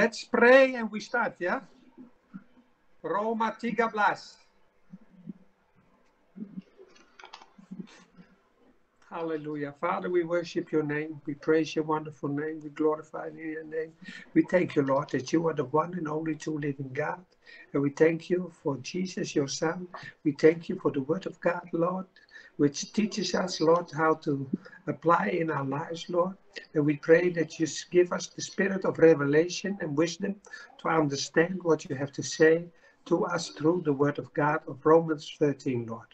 let's pray and we start, ya. Roma 13. Hallelujah. Father, we worship your name. We praise your wonderful name. We glorify your name. We thank you, Lord, that you are the one and only true living God. And we thank you for Jesus, your Son. We thank you for the word of God, Lord, which teaches us, Lord, how to apply in our lives, Lord. And we pray that you give us the spirit of revelation and wisdom to understand what you have to say to us through the word of God of Romans 13, Lord.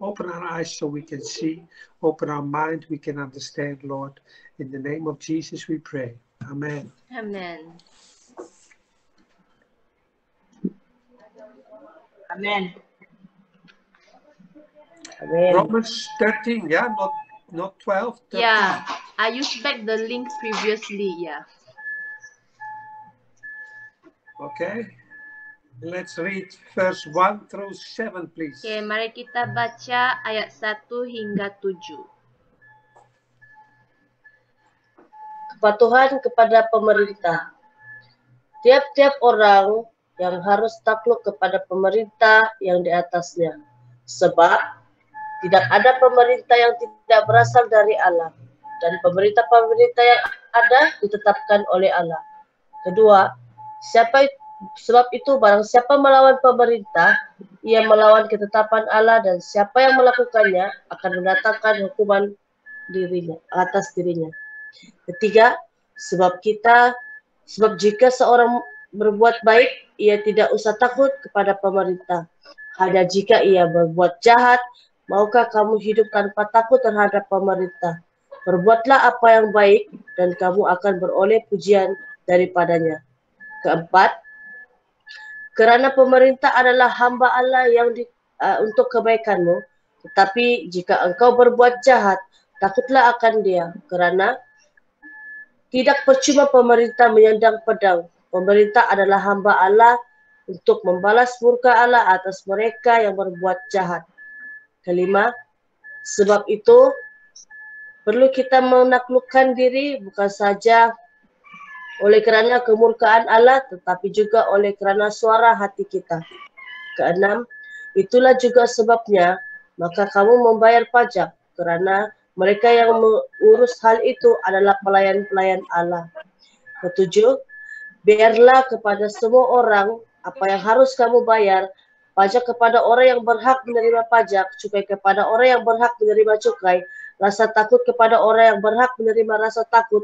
Open our eyes so we can see. Open our mind, we can understand, Lord. In the name of Jesus we pray. Amen. Amen. Amen. Amen. Romans 13, yeah? Not 12, 13. Yeah, I used back the link previously, yeah. Okay. Let's read verse 1 through 7, please. Oke, mari kita baca ayat 1 hingga 7. Kepatuhan kepada pemerintah. Tiap-tiap orang yang harus takluk kepada pemerintah yang di atasnya. Sebab tidak ada pemerintah yang tidak berasal dari Allah. Dan pemerintah-pemerintah yang ada ditetapkan oleh Allah. Kedua, sebab itu barang siapa melawan pemerintah, ia melawan ketetapan Allah, dan siapa yang melakukannya akan mendatangkan hukuman atas dirinya. Ketiga, sebab jika seorang berbuat baik, ia tidak usah takut kepada pemerintah. Hanya jika ia berbuat jahat, maukah kamu hidup tanpa takut terhadap pemerintah? Berbuatlah apa yang baik, dan kamu akan beroleh pujian daripadanya. Keempat, kerana pemerintah adalah hamba Allah yang untuk kebaikanmu. Tetapi jika engkau berbuat jahat, takutlah akan dia, kerana tidak percuma pemerintah menyandang pedang. Pemerintah adalah hamba Allah untuk membalas murka Allah atas mereka yang berbuat jahat. Kelima, sebab itu perlu kita menaklukkan diri bukan saja oleh kerana kemurkaan Allah, tetapi juga oleh kerana suara hati kita. Keenam, itulah juga sebabnya maka kamu membayar pajak, kerana mereka yang mengurus hal itu adalah pelayan-pelayan Allah. Ketujuh, biarlah kepada semua orang apa yang harus kamu bayar, pajak kepada orang yang berhak menerima pajak, cukai kepada orang yang berhak menerima cukai, rasa takut kepada orang yang berhak menerima rasa takut,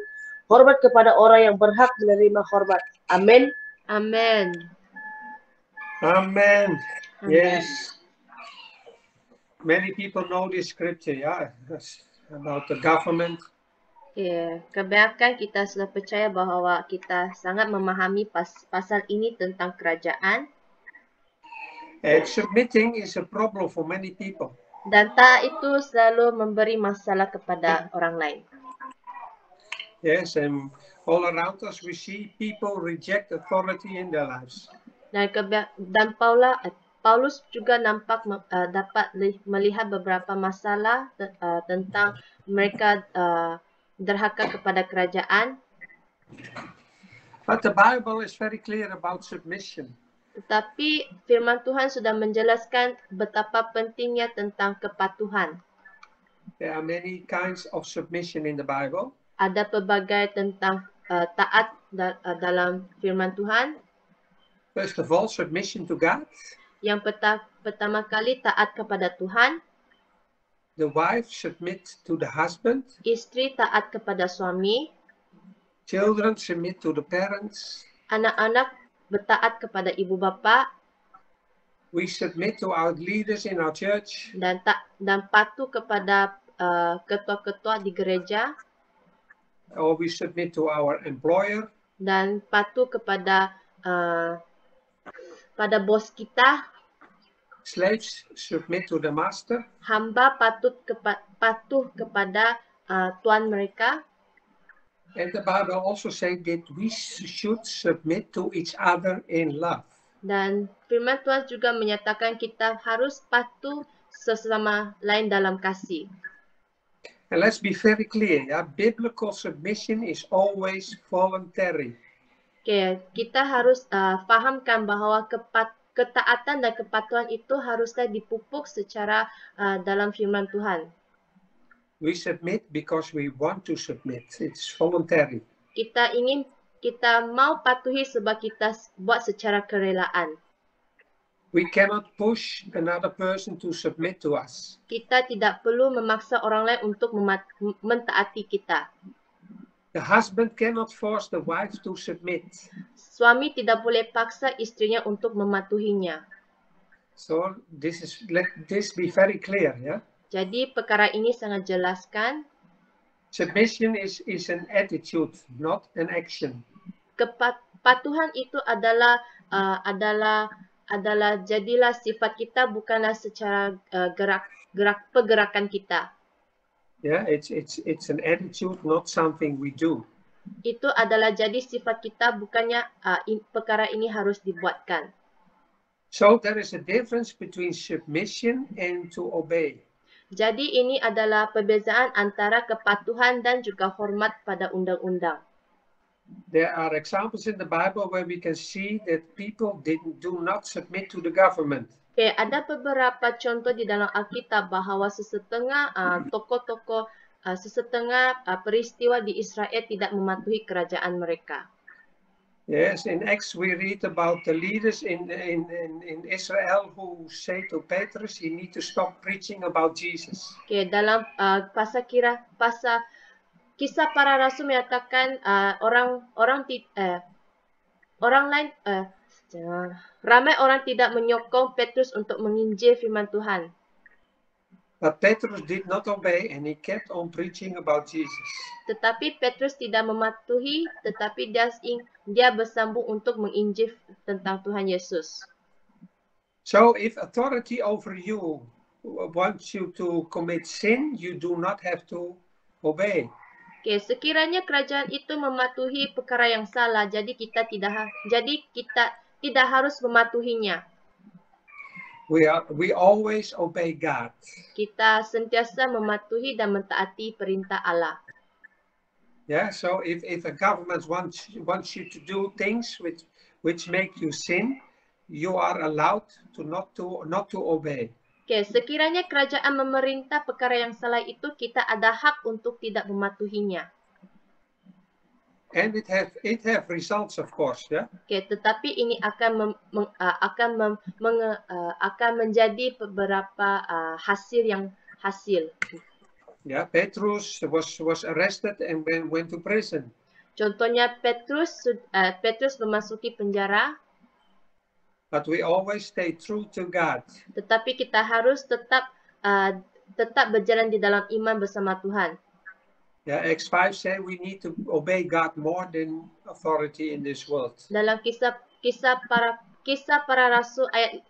hormat kepada orang yang berhak menerima hormat. Amin. Amen. Amen. Yes. Many people know this scripture, yeah, about the government. Kebanyakan kita sudah percaya bahawa kita sangat memahami pasal ini tentang kerajaan. And submitting is a problem for many people. Dan taat itu selalu memberi masalah kepada orang lain. Yes, and all around us we see people reject authority in their lives. Dan Paulus juga dapat melihat beberapa masalah tentang mereka derhaka kepada kerajaan. But the Bible is very clear about submission. Tetapi firman Tuhan sudah menjelaskan betapa pentingnya tentang kepatuhan. There are many kinds of submission in the Bible. Ada pelbagai tentang taat dalam firman Tuhan. First of all, submission to God. Yang pertama kali taat kepada Tuhan. The wife submit to the husband. Istri taat kepada suami. Children submit to the parents. Anak-anak bertaat kepada ibu bapa. We submit to our leaders in our church. Dan patuh kepada ketua-ketua di gereja. Or we submit to our employer. Dan patuh kepada pada bos kita. Slaves submit to the master. Hamba patuh kepada tuan mereka. And the Bible also says that we should submit to each other in love. Dan firman Tuhan juga menyatakan kita harus patuh sesama lain dalam kasih. And let's be very clear, yeah? Biblical submission is always voluntary. Okay, kita harus fahamkan bahawa ketaatan dan kepatuhan itu haruslah dipupuk secara dalam firman Tuhan. We submit because we want to submit. It's voluntary. Kita mau patuhi sebab kita buat secara kerelaan. We cannot push another person to submit to us. Kita tidak perlu memaksa orang lain untuk mentaati kita. The husband cannot force the wife to submit. Suami tidak boleh paksa istrinya untuk mematuhinya. So let this be very clear, yeah? Jadi perkara ini sangat jelaskan. Submission is an attitude, not an action. Kepatuhan itu adalah jadilah sifat kita, bukanlah secara pergerakan kita. Yeah, it's an attitude, not something we do. Itu adalah jadi sifat kita, bukannya perkara ini harus dibuatkan. So there is a difference between submission and to obey. Jadi ini adalah perbezaan antara kepatuhan dan juga hormat pada undang-undang. There are examples in the Bible where we can see that people do not submit to the government. Okay, ada beberapa contoh di dalam Alkitab bahawa sesetengah tokoh-tokoh, sesetengah peristiwa di Israel tidak mematuhi kerajaan mereka. Yes, in Acts we read about the leaders in Israel who say to Petrus, "You need to stop preaching about Jesus." Okay, dalam Kisah Para Rasul menyatakan ramai orang tidak menyokong Petrus untuk menginjil firman Tuhan. But Petrus did not obey and he kept on preaching about Jesus. Tetapi Petrus tidak mematuhi, tetapi dia bersambung untuk menginjil tentang Tuhan Yesus. So if authority over you wants you to commit sin, you do not have to obey. Okay, sekiranya kerajaan itu mematuhi perkara yang salah, jadi kita tidak harus mematuhinya. We always obey God. Kita sentiasa mematuhi dan mentaati perintah Allah. Yeah, so if a government wants you to do things which make you sin, you are allowed to not to obey. Okay, sekiranya kerajaan memerintah perkara yang salah itu, kita ada hak untuk tidak mematuhinya. And it have results, of course, yeah. Okay, tetapi ini akan menjadi beberapa hasil. Yeah, Petrus was arrested and went to prison. Contohnya Petrus memasuki penjara. But we always stay true to God. Tetapi kita harus tetap berjalan di dalam iman bersama Tuhan. Yeah, Acts 5 say we need to obey God more than authority in this world. Dalam kisah para rasul ayat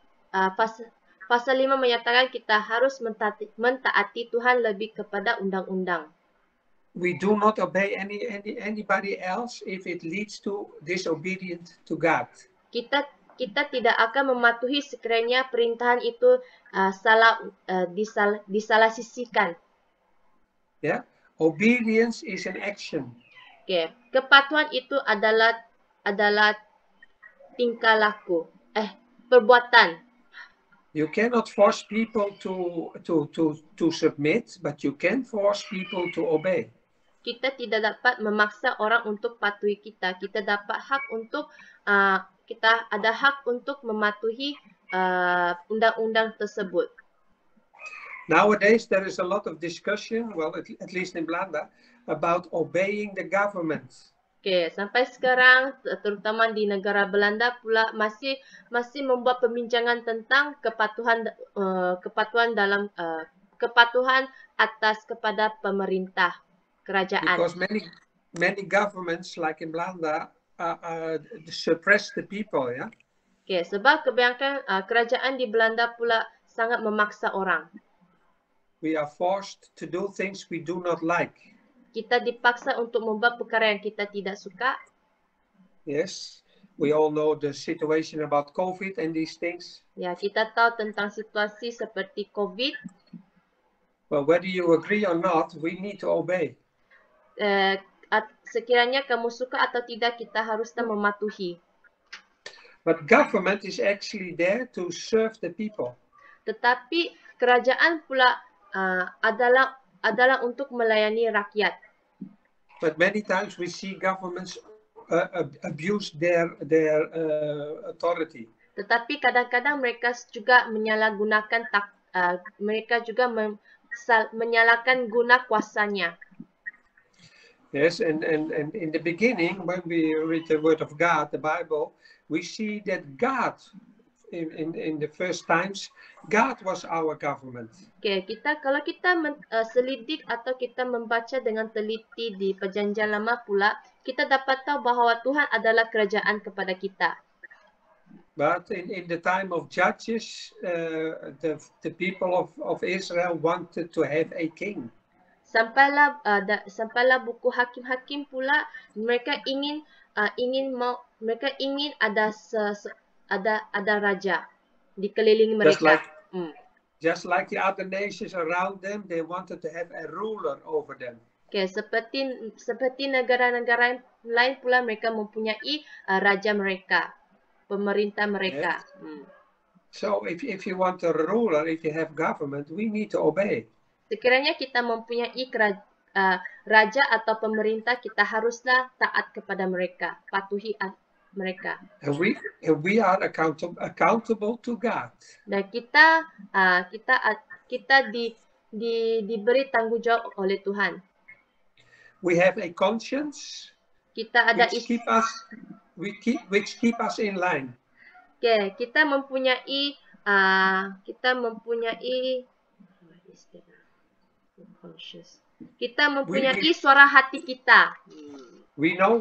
pasal 5 menyatakan kita harus mentaati Tuhan lebih kepada undang-undang. We do not obey anybody else if it leads to disobedience to God. Kita tidak akan mematuhi sekiranya perintahan itu disalah sisikan. Yeah, obedience is an action. Okay, kepatuhan itu adalah tingkah laku, perbuatan. You cannot force people to submit, but you can force people to obey. Kita tidak dapat memaksa orang untuk patuhi kita. Kita ada hak untuk mematuhi undang-undang tersebut. Nowadays, there is a lot of discussion, well, at least in Belanda, about obeying the government. Okay, sampai sekarang, terutama di negara Belanda pula masih membuat perbincangan tentang kepatuhan atas kepada pemerintah kerajaan. Because many governments, like in Belanda, suppress the people, yeah. Okay, sebab kebanyakan kerajaan di Belanda pula sangat memaksa orang. We are forced to do things we do not like. Kita dipaksa untuk membuat perkara yang kita tidak suka. Yes, we all know the situation about COVID and these things. Ya, kita tahu tentang situasi seperti COVID. Well, whether you agree or not, we need to obey. sekiranya kamu suka atau tidak, kita haruslah mematuhi. But government is actually there to serve the people. Tetapi kerajaan pula adalah untuk melayani rakyat. But many times we see governments abuse their authority. Tetapi kadang-kadang mereka juga menyalahgunakan menyalahkan guna kuasanya. Yes, and in the beginning, when we read the Word of God, the Bible, we see that God, in the first times, God was our government. Okay, kalau kita selidik atau kita membaca dengan teliti di Perjanjian Lama pula, kita dapat tahu bahawa Tuhan adalah kerajaan kepada kita. But in the time of Judges, the people of Israel wanted to have a king. Sampailah buku Hakim-Hakim pula, mereka ingin ada raja dikelilingi mereka. Just like the other nations around them, they wanted to have a ruler over them. Okay, seperti negara-negara lain pula, mereka mempunyai raja mereka, pemerintah mereka. Yes. So if you want a ruler, if you have government, we need to obey. Sekiranya kita mempunyai raja atau pemerintah, kita haruslah taat kepada mereka, patuhi mereka. And we are accountable to God. Dan kita diberi tanggung jawab oleh Tuhan. We have a conscience. Kita ada which keep us in line. Okay, kita mempunyai suara hati kita. We know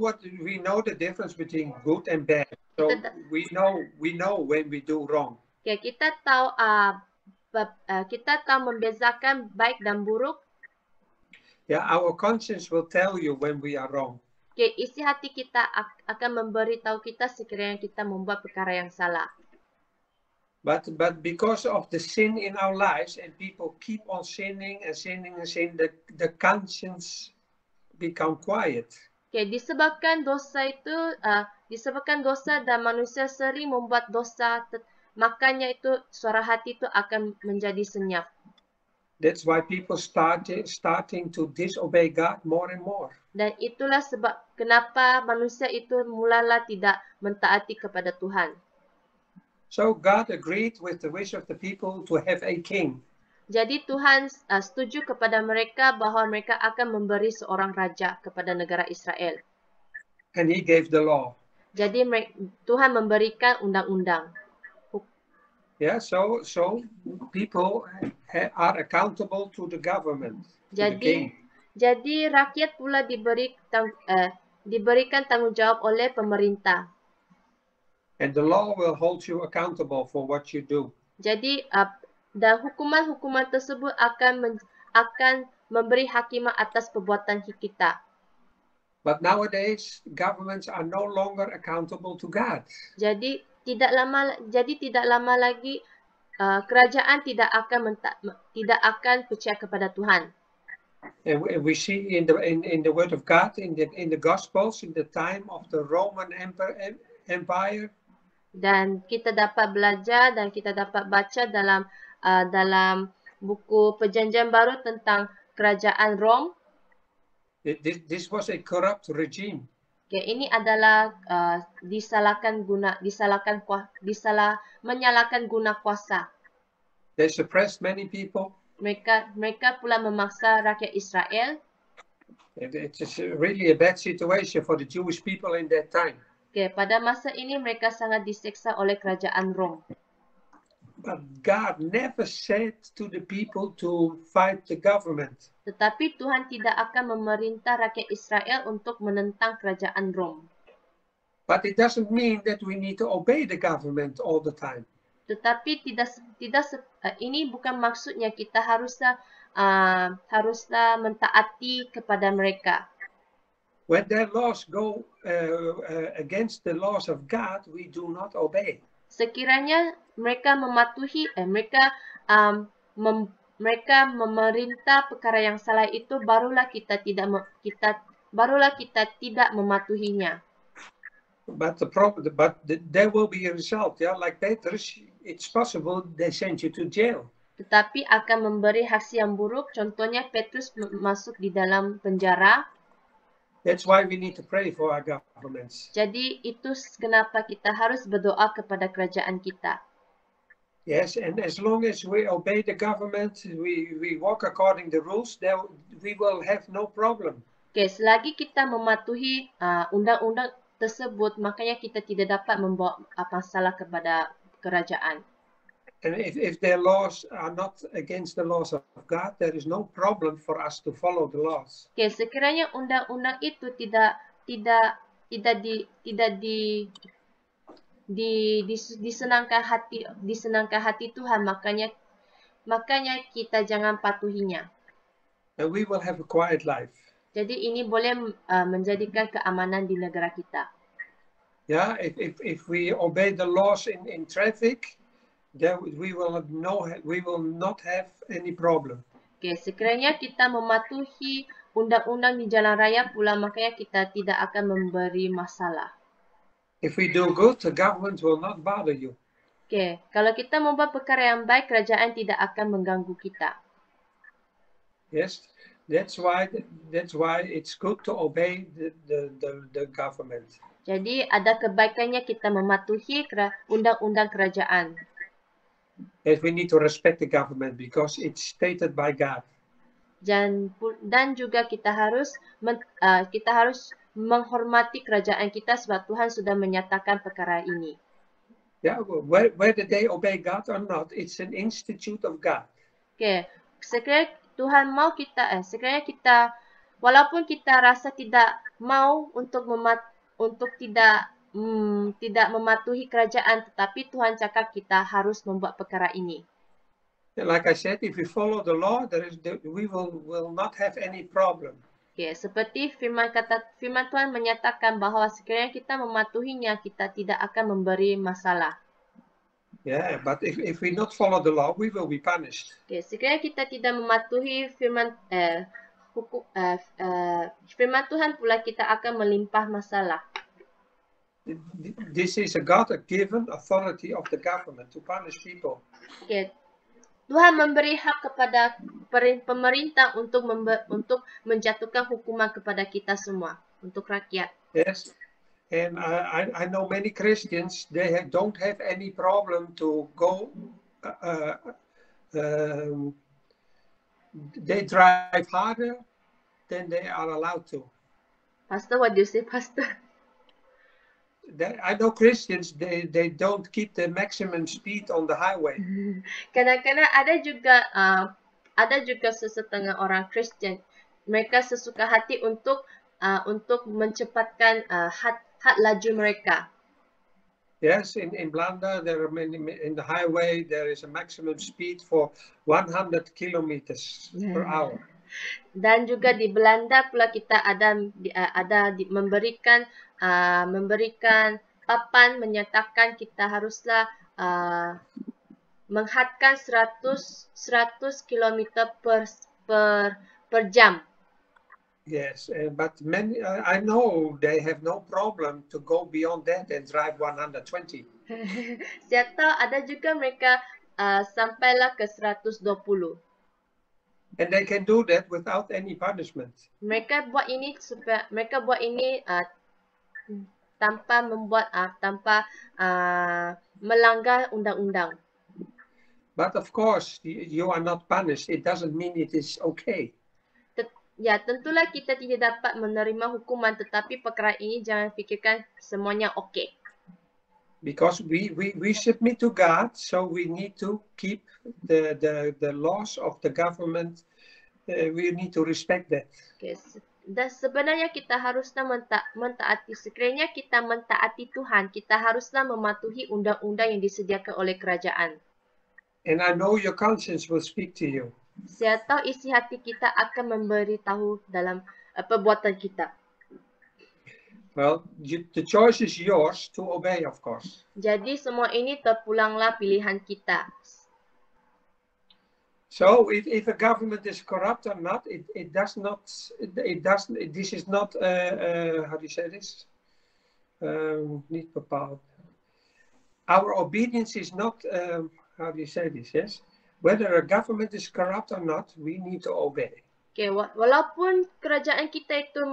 the difference between good and bad. So we know when we do wrong. Okay, kita tahu membezakan baik dan buruk. Yeah, our conscience will tell you when we are wrong. Okay, isi hati kita akan memberitahu kita sekiranya kita membuat perkara yang salah. But because of the sin in our lives and people keep on sinning, the conscience become quiet. Okay, disebabkan dosa dan manusia sering membuat dosa, makanya itu suara hati itu akan menjadi senyap. That's why people starting to disobey God more and more. Dan itulah sebab kenapa manusia itu mulalah tidak mentaati kepada Tuhan. So God agreed with the wish of the people to have a king. Jadi Tuhan setuju kepada mereka bahawa mereka akan memberi seorang raja kepada negara Israel. And he gave the law. Jadi Tuhan memberikan undang-undang. Yeah, so people are accountable to the government. Jadi rakyat pula diberikan tanggung jawab oleh pemerintah. And the law will hold you accountable for what you do. Jadi dan hukuman-hukuman tersebut akan memberi hakimat atas perbuatan kita. But nowadays governments are no longer accountable to God. Jadi tidak lama lagi kerajaan tidak akan percaya kepada Tuhan. And we see in the Word of God, in the Gospels, in the time of the Roman Empire. Dan kita dapat belajar dan kita dapat baca dalam buku Perjanjian Baru tentang kerajaan Rom. This was a corrupt regime. Okay, ini adalah menyalahkan guna kuasa. They suppressed many people. Mereka pula memaksa rakyat Israel. It's really a bad situation for the Jewish people in that time. Okay, pada masa ini mereka sangat diseksa oleh kerajaan Rom. But God never said to the people to fight the government. Tetapi Tuhan tidak akan memerintah rakyat Israel untuk menentang kerajaan Rom. But it doesn't mean that we need to obey the government all the time. Tetapi ini bukan maksudnya kita haruslah mentaati kepada mereka. When their laws go against the laws of God, we do not obey. Sekiranya mereka mereka memerintah perkara yang salah itu, barulah kita barulah kita tidak mematuhinya. But there will be a result. Yeah, like Petrus, it's possible they send you to jail. Tetapi akan memberi hasil yang buruk. Contohnya Petrus masuk di dalam penjara. That's why we need to pray for our governments. Jadi itu kenapa kita harus berdoa kepada kerajaan kita. Yes, and as long as we obey the government, we walk according the rules, then we will have no problem. Okay, selagi kita mematuhi undang-undang tersebut, makanya kita tidak dapat membawa masalah kepada kerajaan. And if their laws are not against the laws of God, there is no problem for us to follow the laws. Okay, sekiranya undang-undang itu tidak disenangkan hati Tuhan, makanya kita jangan patuhinya. And we will have a quiet life. Jadi ini boleh menjadikan keamanan di negara kita. Yeah, if we obey the laws in traffic, then we will not have any problem. Okay, sekiranya kita mematuhi undang-undang di jalan raya pula, makanya kita tidak akan memberi masalah. If we do good, the government will not bother you. Okay, kalau kita membuat perkara yang baik, kerajaan tidak akan mengganggu kita. Yes, that's why it's good to obey the government. Jadi ada kebaikannya kita mematuhi undang-undang kerajaan. Yes, we need to respect the government because it's stated by God. Dan juga kita harus menghormati kerajaan kita sebab Tuhan sudah menyatakan perkara ini. Yeah, whether they obey God or not, it's an institute of God. Okay, sekiranya Tuhan mau sekiranya kita, walaupun kita rasa tidak mau untuk tidak mematuhi kerajaan, tetapi Tuhan cakap kita harus membuat perkara ini. Like I said, if we follow the law, we will not have any problem. Okay, seperti firman Tuhan menyatakan bahawa sekiranya kita mematuhinya, kita tidak akan memberi masalah. Yeah, but if we not follow the law, we will be punished. Okay, sekiranya kita tidak mematuhi firman Tuhan pula, kita akan melimpah masalah. This is a God-given authority of the government to punish people. Okay. Tuhan memberi hak kepada pemerintah untuk menjatuhkan hukuman kepada kita semua, untuk rakyat. Yes, and I know many Christians, they don't have any problem to go. They drive harder than they are allowed to. Pastor, what do you say, Pastor? I know Christians, they don't keep the maximum speed on the highway. Kadang-kadang ada juga sesetengah orang Kristen, mereka sesuka hati untuk mencepatkan had laju mereka. Yes, in Blanda, there are in the highway there is a maximum speed for 100 kilometers per hour. Dan juga di Belanda pula kita memberikan papan menyatakan kita haruslah menghadkan 100 km per jam. Yes, but many I know they have no problem to go beyond that and drive 120. Saya tahu ada juga mereka sampailah ke 120. And they can do that without any punishment. Mereka buat ini tanpa melanggar undang-undang. But of course, you are not punished. It doesn't mean it is okay. Ya, tentulah kita tidak dapat menerima hukuman, tetapi perkara ini jangan fikirkan semuanya okey. Because we submit to God, so we need to keep the laws of the government. We need to respect that. Okay. Dan sebenarnya kita haruslah mentaati. Sekiranya kita mentaati Tuhan, kita haruslah mematuhi undang-undang yang disediakan oleh kerajaan. And I know your conscience will speak to you. Saya tahu isi hati kita akan memberitahu dalam perbuatan kita. Well, the choice is yours to obey, of course. Jadi semua ini terpulanglah pilihan kita. So if a government is corrupt or not, it does not. This is not. How do you say this? Niet bepaald. Our obedience is not. How do you say this? Yes. Whether a government is corrupt or not, we need to obey. Okay, walaupun kerajaan kita itu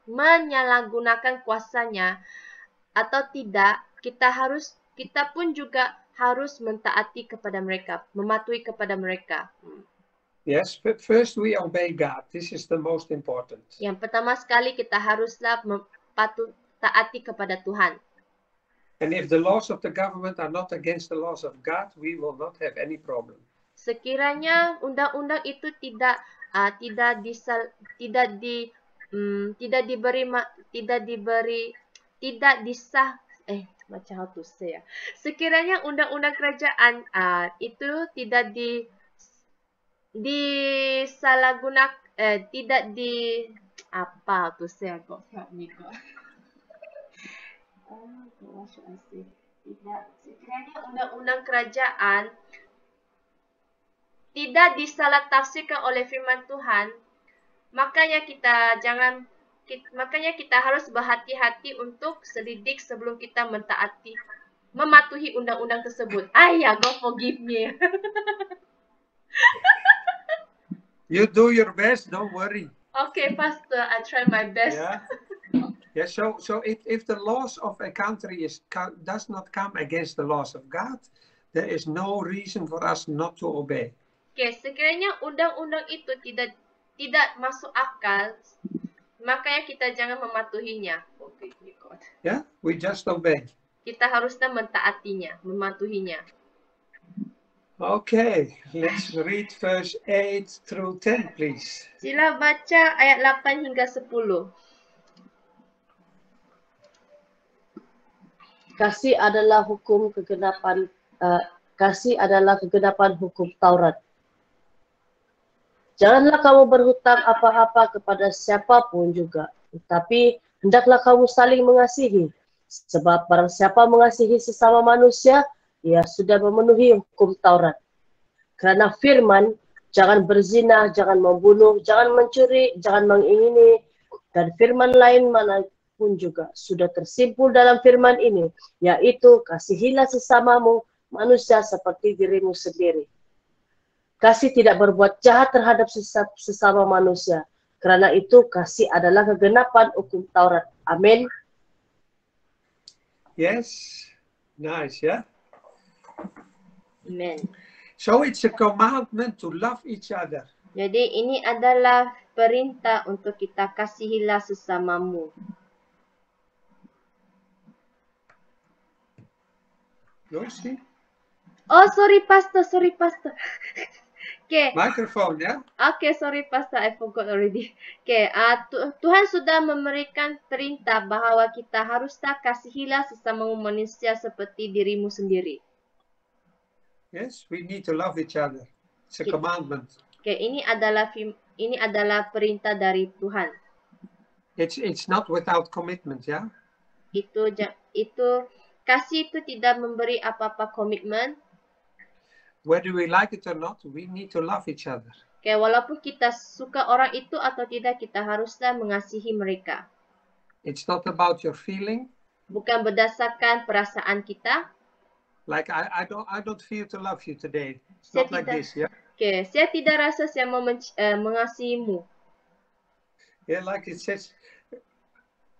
menyalahgunakan kuasanya atau tidak, kita pun juga harus mentaati kepada mereka, mematuhi kepada mereka. Yes, but first we obey God. This is the most important. Yang pertama sekali kita haruslah taati kepada Tuhan. And if the laws of the government are not against the laws of God, we will not have any problem. Sekiranya undang-undang itu tidak macam how to say ya. Sekiranya undang-undang kerajaan itu tidak disalahgunakan, tidak di apa to say, God help me God. What should I say? Sekiranya undang-undang kerajaan tidak disalah tafsirkan oleh firman Tuhan, makanya kita harus berhati-hati untuk selidik sebelum kita mematuhi undang-undang tersebut. God forgive me. You do your best, don't worry. Okay, Pastor, I try my best. Yeah. So if the laws of a country does not come against the laws of God, there is no reason for us not to obey. Okay, sekiranya undang-undang itu tidak masuk akal, makanya kita jangan mematuhinya. Okay, God. Yeah, we just obey. Kita haruslah mentaatinya, mematuhinya. Okay, let's read verse 8 through 10, please. Sila baca ayat 8 hingga 10. Kasih adalah kegenapan hukum Taurat. Janganlah kamu berhutang apa-apa kepada siapapun juga, tetapi hendaklah kamu saling mengasihi, sebab barang siapa mengasihi sesama manusia, ia sudah memenuhi hukum Taurat. Kerana firman, jangan berzina, jangan membunuh, jangan mencuri, jangan mengingini, dan firman lain manapun juga sudah tersimpul dalam firman ini, yaitu kasihilah sesamamu manusia seperti dirimu sendiri. Kasih tidak berbuat jahat terhadap sesama manusia. Kerana itu kasih adalah kegenapan hukum Taurat. Amin. Yes, nice, yeah. Amen. So it's a commandment to love each other. Jadi ini adalah perintah untuk kita kasihilah sesamamu. You see? Oh, sorry Pastor. Okay. Microphone, yeah? Okay, sorry Pastor, I forgot already. Okay, Tuhan sudah memberikan perintah bahawa kita haruslah kasihilah sesama manusia seperti dirimu sendiri. Yes, we need to love each other. It's a commandment. Okay, ini adalah perintah dari Tuhan. It's not without commitment, yeah? Itu kasih itu tidak memberi apa-apa komitmen. Whether we like it or not, we need to love each other. Okay, walaupun kita suka orang itu atau tidak, kita haruslah mengasihi mereka. It's not about your feeling. Bukan berdasarkan perasaan kita. Like I don't feel to love you today. It's not like this, yeah? Okay, saya tidak rasa saya mau mengasihimu. Yeah, like it says,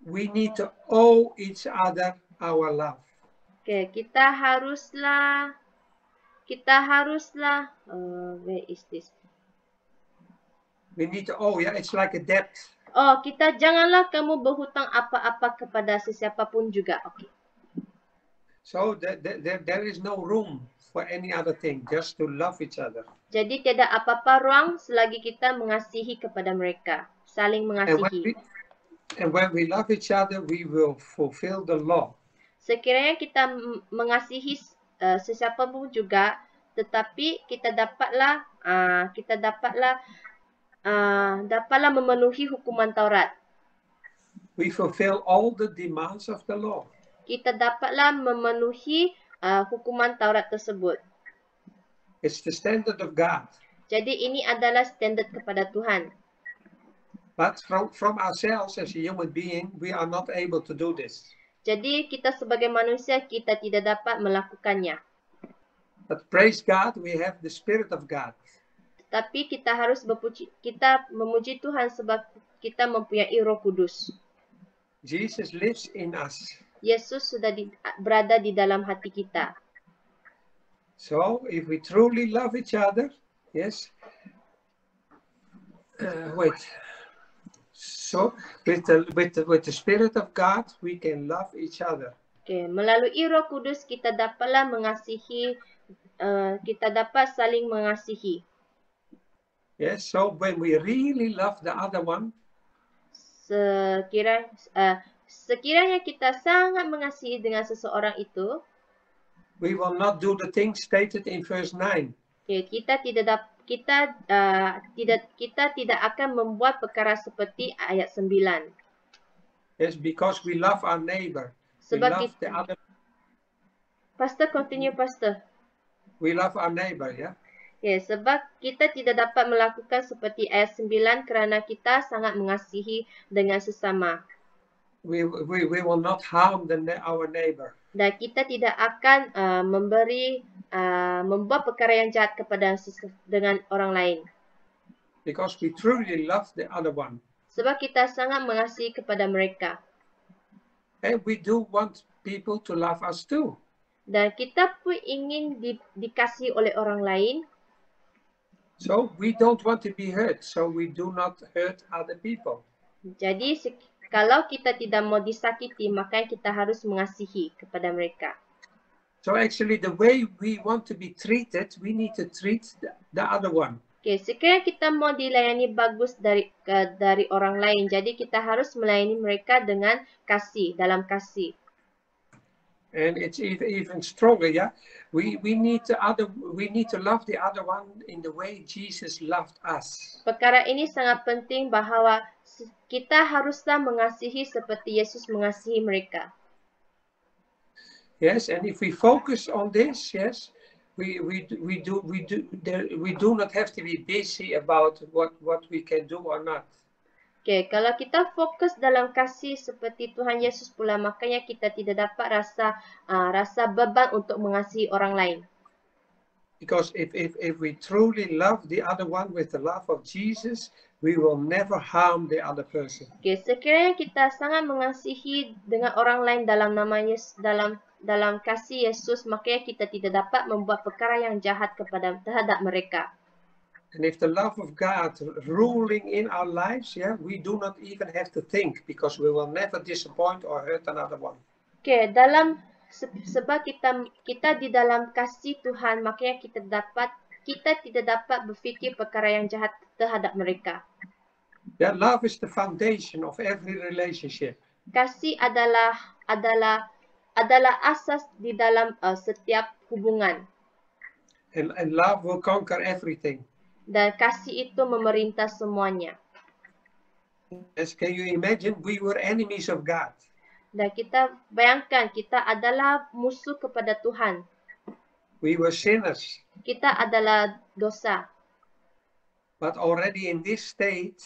we need to owe each other our love. Okay, kita haruslah where is this? We need to owe, yeah, it's like a debt. Oh, janganlah kamu berhutang apa-apa kepada sesiapa pun juga. Okay. So there is no room for any other thing, just to love each other. Jadi tidak apa-apa ruang selagi kita mengasihi kepada mereka, saling mengasihi. And when we love each other, we will fulfill the law. Sekiranya kita mengasihi sesiapa pun juga, tetapi kita dapatlah memenuhi hukuman Taurat. We fulfill all the demands of the law. Kita dapatlah memenuhi hukuman Taurat tersebut. It's the standard of God. Jadi ini adalah standard kepada Tuhan. But from ourselves as a human being, we are not able to do this. Jadi kita sebagai manusia, kita tidak dapat melakukannya. But praise God, we have the Spirit of God. Tapi kita harus kita memuji Tuhan sebab kita mempunyai Roh Kudus. Jesus lives in us. Yesus sudah berada di dalam hati kita. So, if we truly love each other, yes. So, with the Spirit of God, we can love each other. Okay. Melalui Roh Kudus kita dapatlah mengasihi, kita dapat saling mengasihi. Yes. So, when we really love the other one, sekiranya kita sangat mengasihi dengan seseorang itu, we will not do the things stated in verse 9. Okay, kita tidak akan membuat perkara seperti ayat 9. Yes, because we love our neighbor. Sebab we love the other. Pastor, continue, Pastor. We love our neighbor, yeah. Ya, sebab kita tidak dapat melakukan seperti ayat 9 kerana kita sangat mengasihi dengan sesama. We will not harm our neighbor. Dan kita tidak akan membuat perkara yang jahat kepada dengan orang lain. Because we truly love the other one. Sebab kita sangat mengasihi kepada mereka. And we do want people to love us too. Dan kita pun ingin dikasihi oleh orang lain. So we don't want to be hurt, so we do not hurt other people. Jadi kalau kita tidak mau disakiti, maka kita harus mengasihi kepada mereka. So actually the way we want to be treated, we need to treat the other one. Okay, sekiranya kita mau dilayani bagus dari orang lain, jadi kita harus melayani mereka dengan kasih, dalam kasih. And it's even stronger, yeah. We need to love the other one in the way Jesus loved us. Perkara ini sangat penting bahawa kita haruslah mengasihi seperti Yesus mengasihi mereka. Yes, and if we focus on this, yes, we do not have to be busy about what we can do or not. Okay, kalau kita fokus dalam kasih seperti Tuhan Yesus pula, makanya kita tidak dapat rasa beban untuk mengasihi orang lain. Because if we truly love the other one with the love of Jesus, we will never harm the other person. Okay, sekiranya kita sangat mengasihi dengan orang lain dalam nama Yesus, dalam kasih Yesus, makanya kita tidak dapat membuat perkara yang jahat terhadap mereka. And if the love of God ruling in our lives, yeah, we do not even have to think because we will never disappoint or hurt another one. Okay, sebab kita di dalam kasih Tuhan, makanya kita tidak dapat berfikir perkara yang jahat terhadap mereka. Yeah, love is the foundation of every relationship. Kasih adalah asas di dalam setiap hubungan. And love will conquer everything. Dan kasih itu memerintah semuanya. Yes, can you imagine? We were enemies of God. Dan kita bayangkan, kita adalah musuh kepada Tuhan. We were sinners. Kita adalah dosa. But already in this state,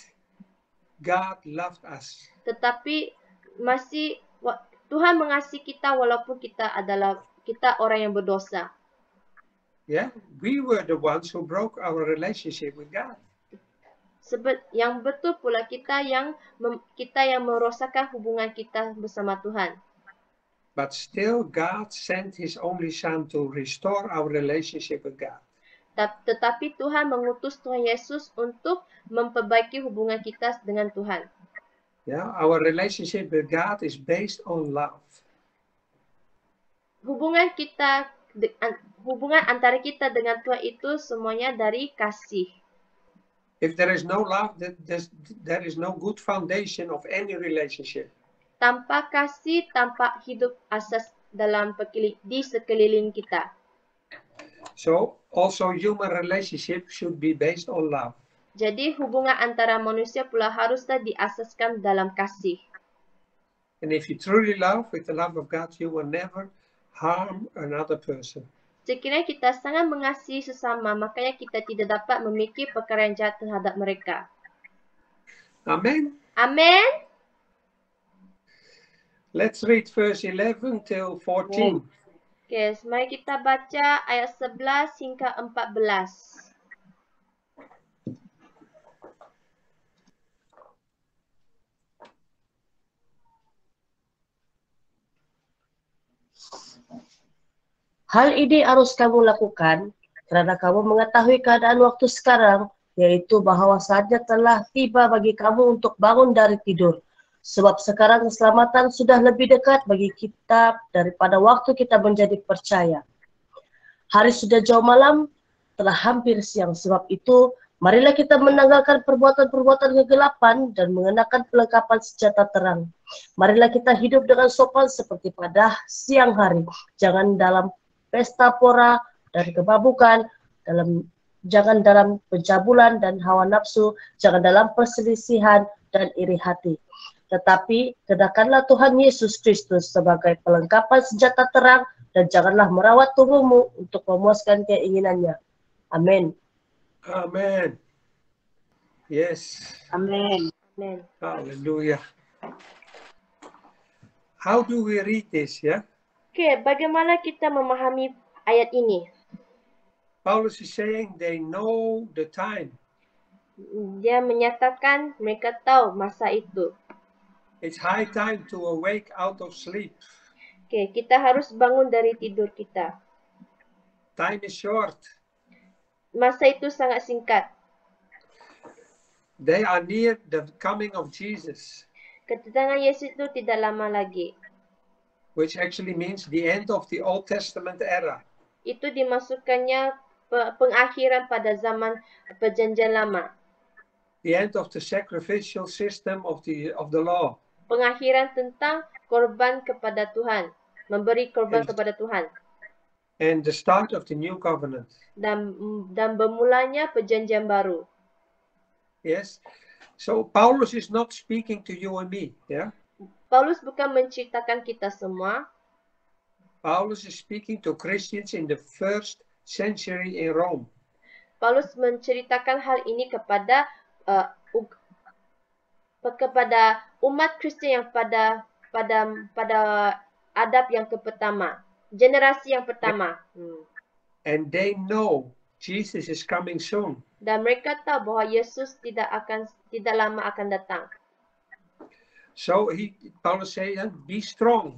God loved us. Tetapi Tuhan mengasihi kita walaupun kita orang yang berdosa. Yeah, we were the ones who broke our relationship with God. Sebab yang betul pula kita yang merosakkan hubungan kita bersama Tuhan. But still God sent His only Son to restore our relationship with God. Tetapi Tuhan mengutus Tuhan Yesus untuk memperbaiki hubungan kita dengan Tuhan. Yeah, our relationship with God is based on love. Hubungan antara kita dengan Tuhan itu semuanya dari kasih. If there is no love, there is no good foundation of any relationship. Tanpa kasih, tanpa hidup asas di sekeliling kita. So, also human relationship should be based on love. Jadi hubungan antara manusia pula haruslah diasaskan dalam kasih. And if you truly love with the love of God, you will never harm another person. Sekiranya kita sangat mengasihi sesama, makanya kita tidak dapat memikir perkara yang jahat terhadap mereka. Amen. Amin. Let's read verse 11 till 14. Okay, mari kita baca ayat 11 hingga 14. Hal ini harus kamu lakukan karena kamu mengetahui keadaan waktu sekarang, yaitu bahwa saatnya telah tiba bagi kamu untuk bangun dari tidur. Sebab sekarang keselamatan sudah lebih dekat bagi kita daripada waktu kita menjadi percaya. Hari sudah jauh malam, telah hampir siang. Sebab itu, marilah kita menanggalkan perbuatan-perbuatan kegelapan dan mengenakan perlengkapan senjata terang. Marilah kita hidup dengan sopan seperti pada siang hari. Jangan dalam pesta pora dan kebabukan, jangan dalam pencabulan dan hawa nafsu, jangan dalam perselisihan dan iri hati. Tetapi kenakanlah Tuhan Yesus Kristus sebagai perlengkapan senjata terang dan janganlah merawat tubuhmu untuk memuaskan keinginannya. Amin. Amen. Yes. Amin. Amin. Hallelujah. How do we read this, yeah? Okay, bagaimana kita memahami ayat ini? Paulus is saying they know the time. Dia menyatakan mereka tahu masa itu. It's high time to awake out of sleep. Okay, kita harus bangun dari tidur kita. Time is short. Masa itu sangat singkat. They are near the coming of Jesus, Kedatangan Yesus itu tidak lama lagi. which actually means the end of the Old Testament era. Itu dimasukkannya pengakhiran pada zaman perjanjian lama. The end of the sacrificial system of the law. Pengakhiran tentang korban kepada Tuhan. Memberi korban kepada Tuhan. And the start of the new covenant. Dan bermulanya perjanjian baru. Yes. So Paulus is not speaking to you and me, yeah? Paulus bukan menceritakan kita semua. Paulus is speaking to Christians in the first century in Rome. Paulus menceritakan hal ini kepada umat Kristen yang pada adab yang pertama, generasi yang pertama. And they know Jesus is coming soon. Dan mereka tahu bahwa Yesus tidak lama akan datang. So Paulus says, be strong.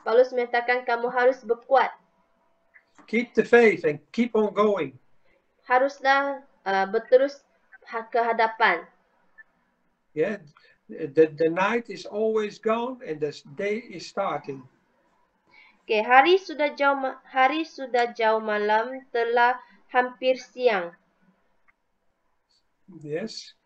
Paulus menyatakan kamu harus berkuat. Keep the faith and keep on going. Haruslah berterus ke hadapan. Yeah, the night is always gone and the day is starting. Okay, hari sudah jauh malam, telah hampir siang. Yes.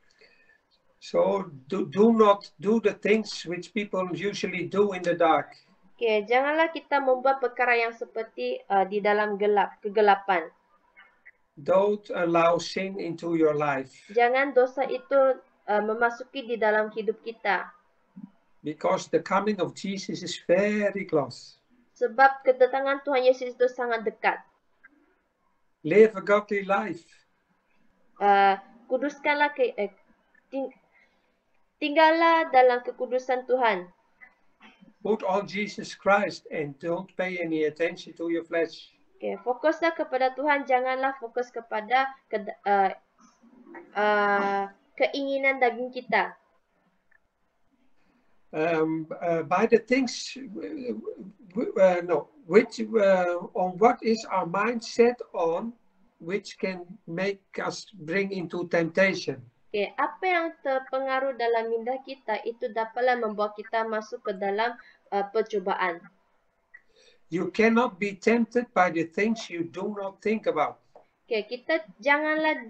So do not do the things which people usually do in the dark. Okay, janganlah kita membuat perkara yang seperti di dalam kegelapan. Don't allow sin into your life. Jangan dosa itu memasuki di dalam hidup kita. Because the coming of Jesus is very close. Sebab kedatangan Tuhan Yesus itu sangat dekat. Live a godly life. Kuduskanlah tinggallah dalam kekudusan Tuhan. Put on Jesus Christ and don't pay any attention to your flesh. Okay, fokuslah kepada Tuhan, janganlah fokus kepada keinginan daging kita. By the things, on what is our mind set on, which can make us bring into temptation. Okay, apa yang terpengaruh dalam minda kita itu dapatlah membawa kita masuk ke dalam percubaan. You cannot be tempted by the things you do not think about. Okay, kita janganlah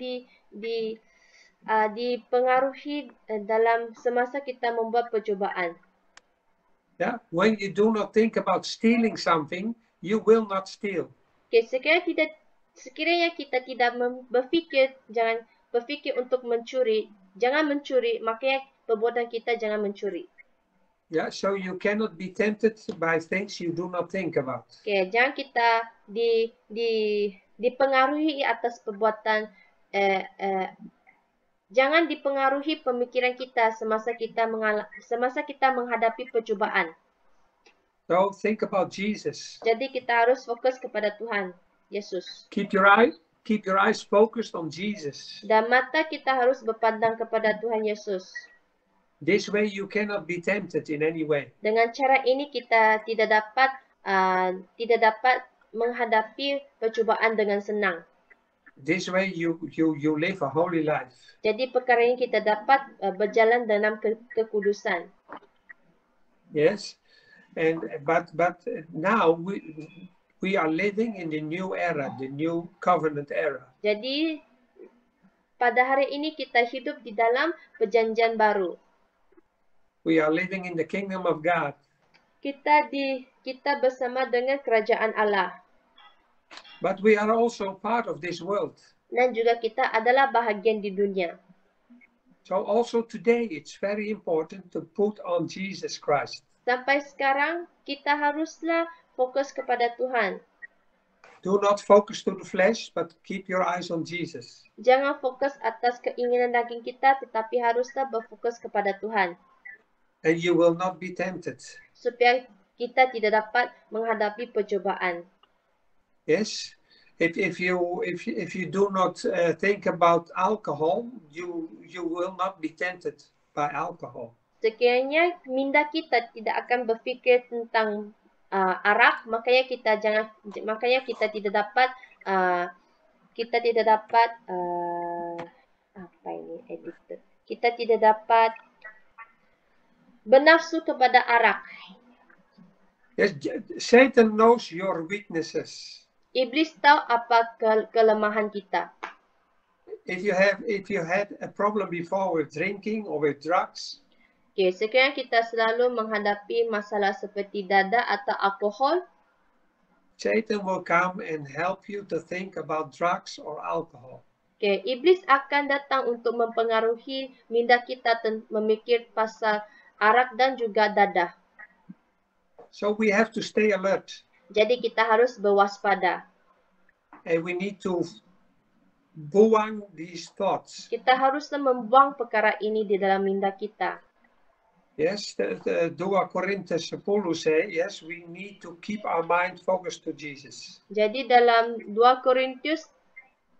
dipengaruhi dalam semasa kita membuat percubaan. Yeah, when you do not think about stealing something, you will not steal. Okay, sekiranya kita tidak jangan berfikir untuk mencuri, jangan mencuri, makanya perbuatan kita jangan mencuri. Yeah, so you cannot be tempted by things you do not think about. Okay, jangan kita dipengaruhi atas perbuatan jangan dipengaruhi pemikiran kita semasa kita menghadapi percubaan. So think about Jesus. Jadi kita harus fokus kepada Tuhan Yesus. Keep your eyes focused on Jesus. Dan mata kita harus berpandang kepada Tuhan Yesus. This way you cannot be tempted in any way. Dengan cara ini kita tidak dapat menghadapi percubaan dengan senang. This way you live a holy life. Jadi perkara ini kita dapat berjalan dalam kekudusan. Yes, but now we are living in the new era, the new covenant era. Jadi pada hari ini kita hidup di dalam perjanjian baru. We are living in the kingdom of God. Kita bersama dengan kerajaan Allah. But we are also part of this world. Dan juga kita adalah bahagian di dunia. So also today it's very important to put on Jesus Christ. Sampai sekarang kita haruslah fokus kepada Tuhan. Do not focus to the flesh, but keep your eyes on Jesus. Jangan fokus atas keinginan daging kita, tetapi haruslah berfokus kepada Tuhan. And you will not be tempted. Supaya kita tidak dapat menghadapi percobaan. Yes, if you do not think about alcohol, you will not be tempted by alcohol. Sekiranya minda kita tidak akan berfikir tentang arak, makanya kita tidak dapat kita tidak dapat bernafsu kepada arak. Yes, Satan knows your weaknesses. Iblis tahu apa kelemahan kita. If you had a problem before with drinking or with drugs, okay, sekiranya kita selalu menghadapi masalah seperti dada atau alkohol, Satan will come and help you to think about drugs or alcohol. Okay, iblis akan datang untuk mempengaruhi minda kita memikir pasal arak dan juga dada. So we have to stay alert. Jadi kita harus berwaspada. And we need to buang these thoughts. Kita haruslah membuang perkara ini di dalam minda kita. Yes, 2 Korintus 10 say, yes, we need to keep our mind focused to Jesus. Jadi dalam 2 Korintus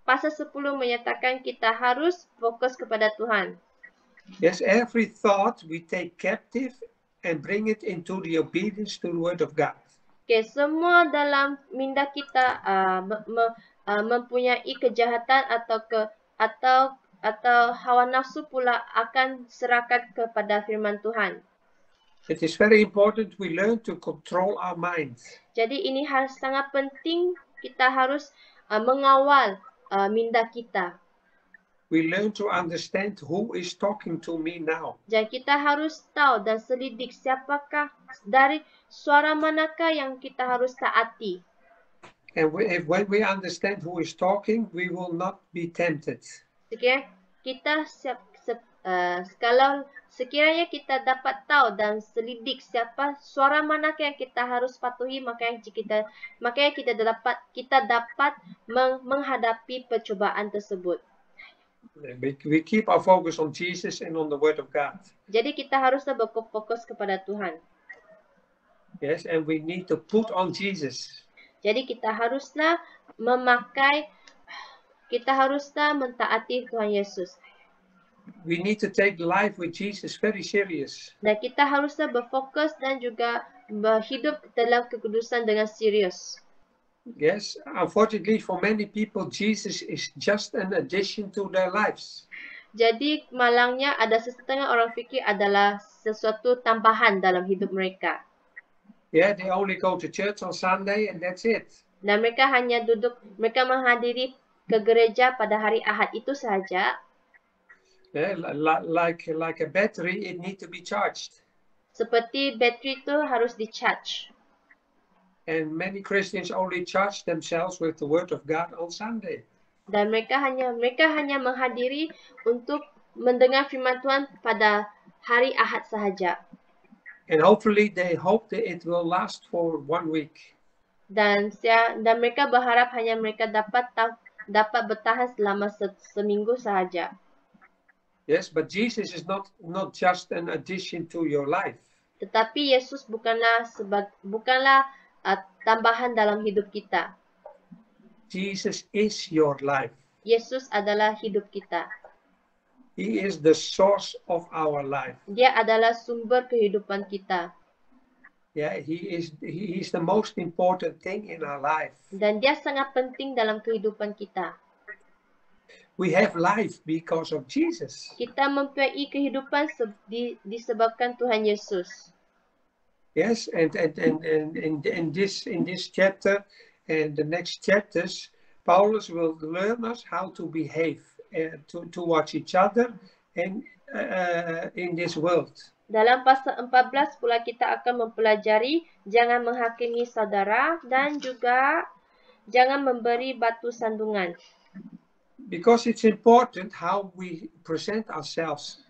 pasal 10 menyatakan kita harus fokus kepada Tuhan. Yes, every thought we take captive and bring it into the obedience to the word of God. Okay, semua dalam minda kita mempunyai kejahatan atau hawa nafsu pula akan serahkan kepada firman Tuhan. It is very important we learn to control our minds. Jadi ini sangat penting, kita harus mengawal minda kita. We learn to understand who is talking to me now. Jadi kita harus tahu dan selidik siapakah dari suara manakah yang kita harus taati. And when we understand who is talking, we will not be tempted. Sekiranya kita dapat tahu dan selidik siapa suara manakah yang kita harus patuhi, makanya kita dapat menghadapi percobaan tersebut. We keep our focus on Jesus and on the word of God. Jadi kita haruslah berfokus kepada Tuhan. Yes, and we need to put on Jesus. Jadi kita haruslah mentaati Tuhan Yesus. We need to take life with Jesus very serious. Dan kita haruslah berfokus dan juga berhidup dalam kekudusan dengan serius. Yes, unfortunately for many people, Jesus is just an addition to their lives. Jadi malangnya ada setengah orang fikir adalah sesuatu tambahan dalam hidup mereka. Yeah, they only go to church on Sunday and that's it. Dan mereka hanya mereka menghadiri ke gereja pada hari Ahad itu saja. Yeah, like a battery, it needs to be charged. Seperti bateri itu harus di-charge. And many Christians only charge themselves with the word of God on Sunday. Dan mereka hanya menghadiri untuk mendengar firman Tuhan pada hari Ahad sahaja. And hopefully they hope that it will last for 1 week. Dan mereka berharap hanya mereka dapat bertahan selama seminggu sahaja. Yes, but Jesus is not just an addition to your life. Tetapi Yesus bukanlah tambahan dalam hidup kita. Jesus is your life. Yesus adalah hidup kita. He is the source of our life. Dia adalah sumber kehidupan kita. Yeah, he is the most important thing in our life. Dan dia sangat penting dalam kehidupan kita. We have life because of Jesus. Kita mempunyai kehidupan disebabkan Tuhan Yesus. Yes, and in this chapter and the next chapters, Paulus will learn us how to behave towards each other and in this world. Dalam pasal 14 pula kita akan mempelajari jangan menghakimi saudara dan juga jangan memberi batu sandungan. Because it's important how we present ourselves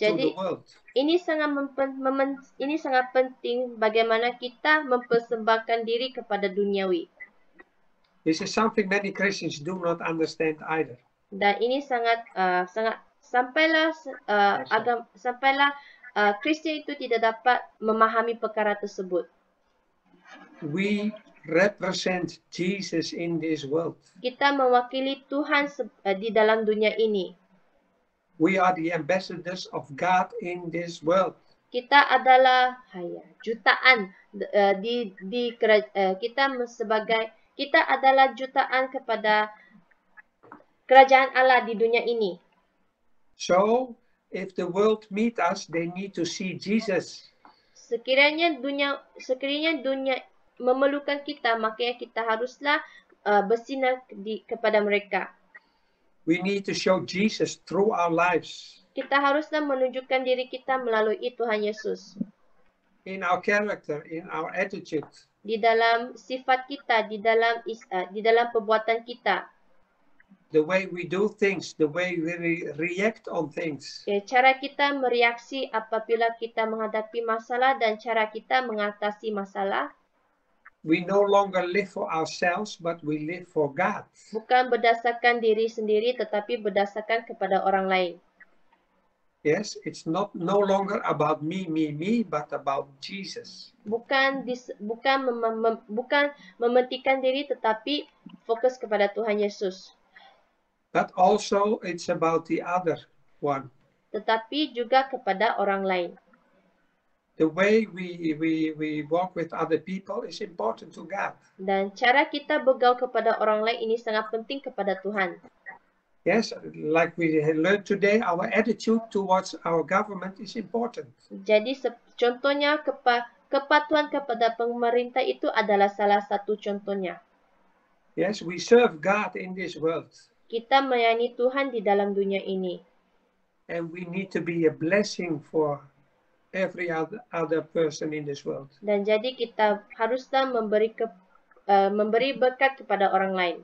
to the Jadi world. ini sangat penting bagaimana kita mempersembahkan diri kepada duniawi. This is something many Christians do not understand either. Dan ini sampailah Kristian itu tidak dapat memahami perkara tersebut. We represent Jesus in this world. Kita mewakili Tuhan di dalam dunia ini. We are the ambassadors of God in this world. Kita adalah jutaan kita adalah jutaan kepada kerajaan Allah di dunia ini. So, if the world meet us, they need to see Jesus. Sekiranya dunia memerlukan kita, makanya kita haruslah bersinar kepada mereka. We need to show Jesus through our lives. Kita haruslah menunjukkan diri kita melalui Tuhan Yesus. In our character, in our attitude. Di dalam sifat kita, di dalam perbuatan kita. The way we do things, the way we react on things. Cara kita mereaksi apabila kita menghadapi masalah dan cara kita mengatasi masalah. We no longer live for ourselves, but we live for God. Bukan berdasarkan diri sendiri, tetapi berdasarkan kepada orang lain. Yes, it's no longer about me, but about Jesus. Bukan mementingkan diri, tetapi fokus kepada Tuhan Yesus. But also it's about the other one. Tetapi juga kepada orang lain. The way we walk with other people is important to God. Dan cara kita bergaul kepada orang lain ini sangat penting kepada Tuhan. Yes, like we learned today, our attitude towards our government is important. Jadi contohnya kepatuhan kepada pemerintah itu adalah salah satu contohnya. Yes, we serve God in this world. Kita melayani Tuhan di dalam dunia ini. And we need to be a blessing for every other person in this world. Dan jadi kita haruslah memberi berkat kepada orang lain.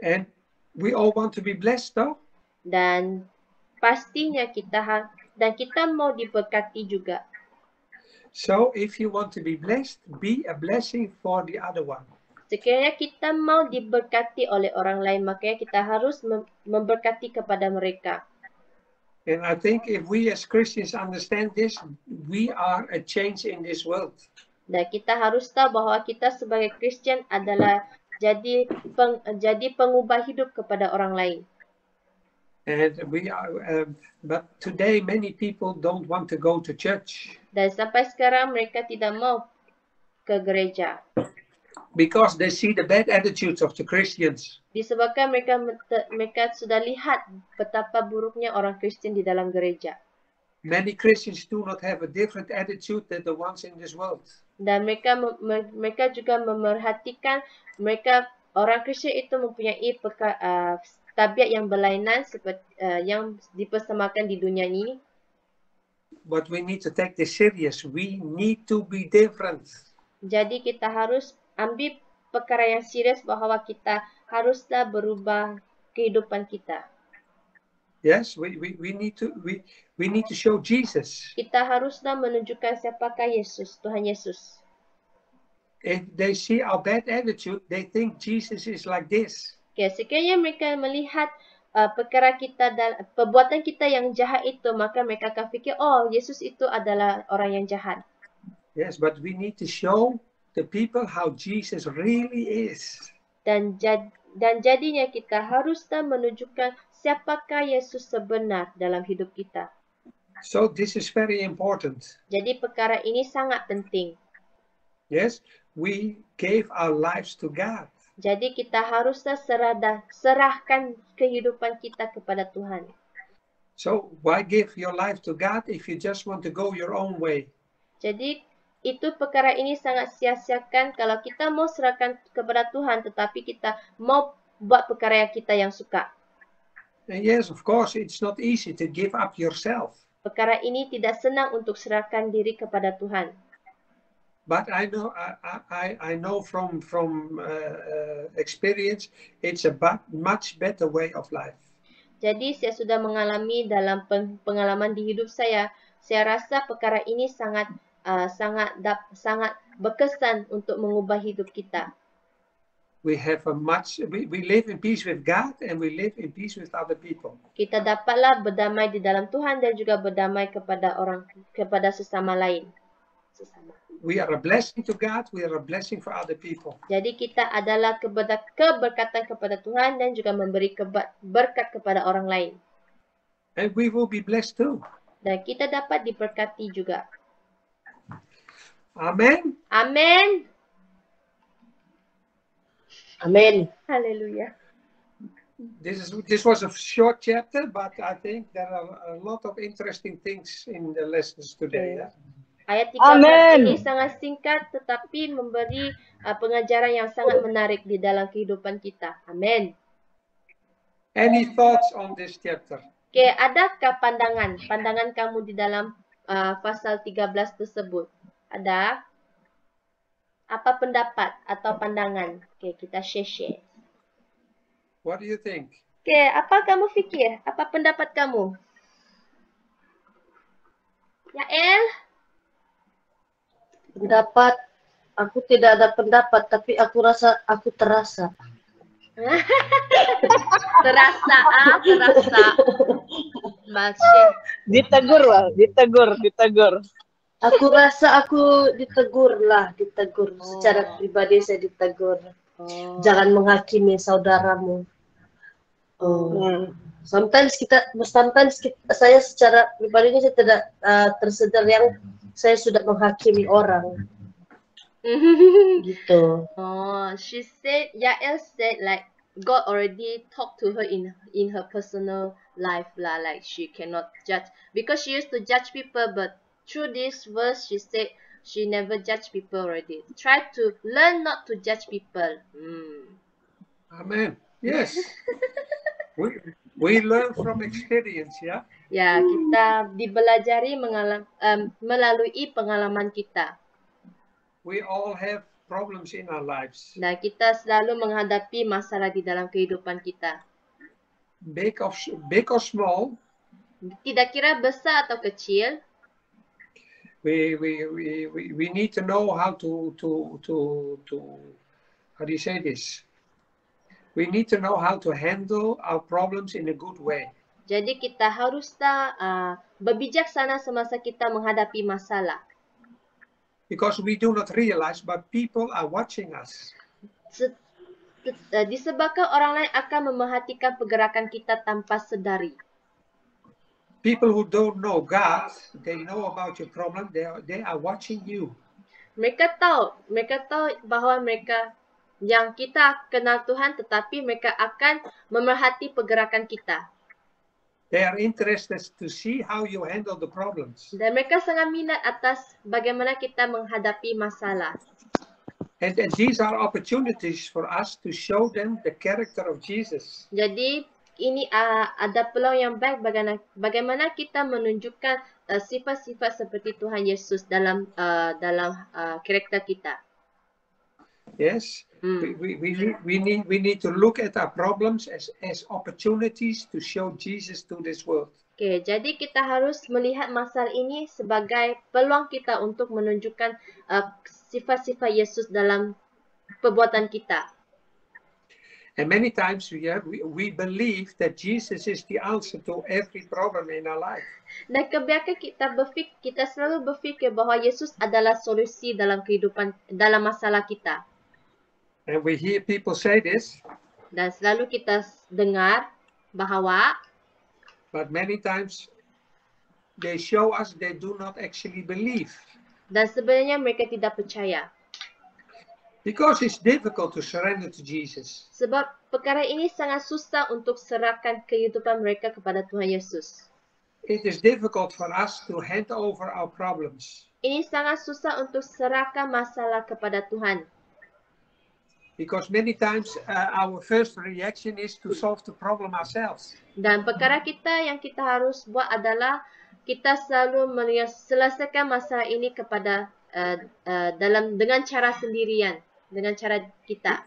And we all want to be blessed, though. Dan pastinya kita mau diberkati juga. So if you want to be blessed, be a blessing for the other one. Sekiranya kita mau diberkati oleh orang lain, makanya kita harus memberkati kepada mereka. And I think if we as Christians understand this, we are a change in this world. Dan kita harus tahu bahwa kita sebagai Kristian adalah jadi pengubah hidup kepada orang lain. And we are, but today many people don't want to go to church. Dan sampai sekarang mereka tidak mau ke gereja. Because they see the bad attitudes of the Christians. Disebabkan mereka sudah lihat betapa buruknya orang Kristen di dalam gereja. Many Christians do not have a different attitude than the ones in this world. Dan mereka juga memerhatikan orang Kristen itu mempunyai tabiat yang berlainan seperti yang dipersembahkan di dunia ini. But we need to take this serious. We need to be different. Jadi kita harus ambil perkara yang serius bahawa kita haruslah berubah kehidupan kita. Yes, we need to show Jesus. Kita haruslah menunjukkan siapakah Yesus, Tuhan Yesus. If they see our bad attitude, they think Jesus is like this. Okay, sekiranya mereka melihat perkara kita dan perbuatan kita yang jahat itu, maka mereka akan fikir, oh, Yesus itu adalah orang yang jahat. Yes, but we need to show the people how Jesus really is. Dan jadinya kita haruslah menunjukkan siapakah Yesus sebenar dalam hidup kita. So this is very important. Jadi perkara ini sangat penting. Yes, we gave our lives to God. Jadi kita haruslah serahkan kehidupan kita kepada Tuhan. So why give your life to God if you just want to go your own way? Jadi itu perkara ini sangat sia-siakan kalau kita mau serahkan kepada Tuhan tetapi kita mau buat perkara yang kita yang suka. And yes, of course, it's not easy to give up yourself. Perkara ini tidak senang untuk serahkan diri kepada Tuhan. But I know from experience, it's a much better way of life. Jadi saya sudah mengalami dalam pengalaman di hidup saya rasa perkara ini sangat berkesan untuk mengubah hidup kita. We live in peace with God and we live in peace with other people. Kita dapatlah berdamai di dalam Tuhan dan juga berdamai kepada sesama lain. We are a blessing to God, we are a blessing for other people. Jadi kita adalah keberkatan kepada Tuhan dan juga memberi berkat kepada orang lain. And we will be blessed too. Dan kita dapat diberkati juga. Amen. Amin. Amin. Haleluya. This was a short chapter, but I think there are a lot of interesting things in the lessons today. Yeah? Ayat 13 ini sangat singkat tetapi memberi pengajaran yang sangat menarik di dalam kehidupan kita. Amin. Any thoughts on this chapter? Okay, adakah pandangan kamu di dalam pasal 13 tersebut? Ada? Apa pendapat atau pandangan? Okay, kita share. What do you think? Okay, apa kamu fikir? Apa pendapat kamu? Yael? Pendapat, aku tidak ada pendapat, tapi aku rasa aku terasa. terasa. Masih. Ditegur. Aku rasa aku ditegur. Secara pribadi saya ditegur. Oh. Jangan menghakimi saudaramu. Sometimes saya secara pribadi saya tidak tersedar yang saya sudah menghakimi orang. Gitu. Oh, Yael said like God already talked to her in her personal life lah, like she cannot judge because she used to judge people, but through this verse she said she never judge people already. Try to learn not to judge people. Amen. Yes. We learn from experience, yeah. Ya, kita dibelajari melalui pengalaman kita. We all have problems in our lives. Nah, kita selalu menghadapi masalah di dalam kehidupan kita. Big or small. Tidak kira besar atau kecil. We need to know how to how do you say this? We need to know how to handle our problems in a good way. Jadi kita haruslah berbijaksana semasa kita menghadapi masalah. Because we do not realize, but people are watching us. Disebabkan orang lain akan memerhatikan pergerakan kita tanpa sedari. People who don't know God, they know about your problem. They are watching you. Mereka tahu bahawa yang kita kenal Tuhan, tetapi mereka akan memerhati pergerakan kita. They are interested to see how you handle the problems. Dan mereka sangat minat atas bagaimana kita menghadapi masalah. And these are opportunities for us to show them the character of Jesus. Jadi ini ada peluang yang baik bagaimana kita menunjukkan sifat-sifat seperti Tuhan Yesus dalam karakter kita. Yes. We need to look at our problems as opportunities to show Jesus to this world. Okay, jadi kita harus melihat masalah ini sebagai peluang kita untuk menunjukkan sifat-sifat Yesus dalam perbuatan kita. And many times we believe that Jesus is the answer to every problem in our life. Dan kebanyakan kita selalu berfikir bahwa Yesus adalah solusi dalam kehidupan, dalam masalah kita. And we hear people say this. Dan selalu kita dengar bahawa, but many times they show us they do not actually believe. Dan sebenarnya mereka tidak percaya. Because it's difficult to surrender to Jesus. Sebab perkara ini sangat susah untuk serahkan kehidupan mereka kepada Tuhan Yesus. It is difficult for us to hand over our problems. Ini sangat susah untuk serahkan masalah kepada Tuhan. Because many times our first reaction is to solve the problem ourselves. Dan perkara yang kita harus buat adalah kita selalu menyelesaikan masalah ini kepada dengan cara sendirian, dengan cara kita.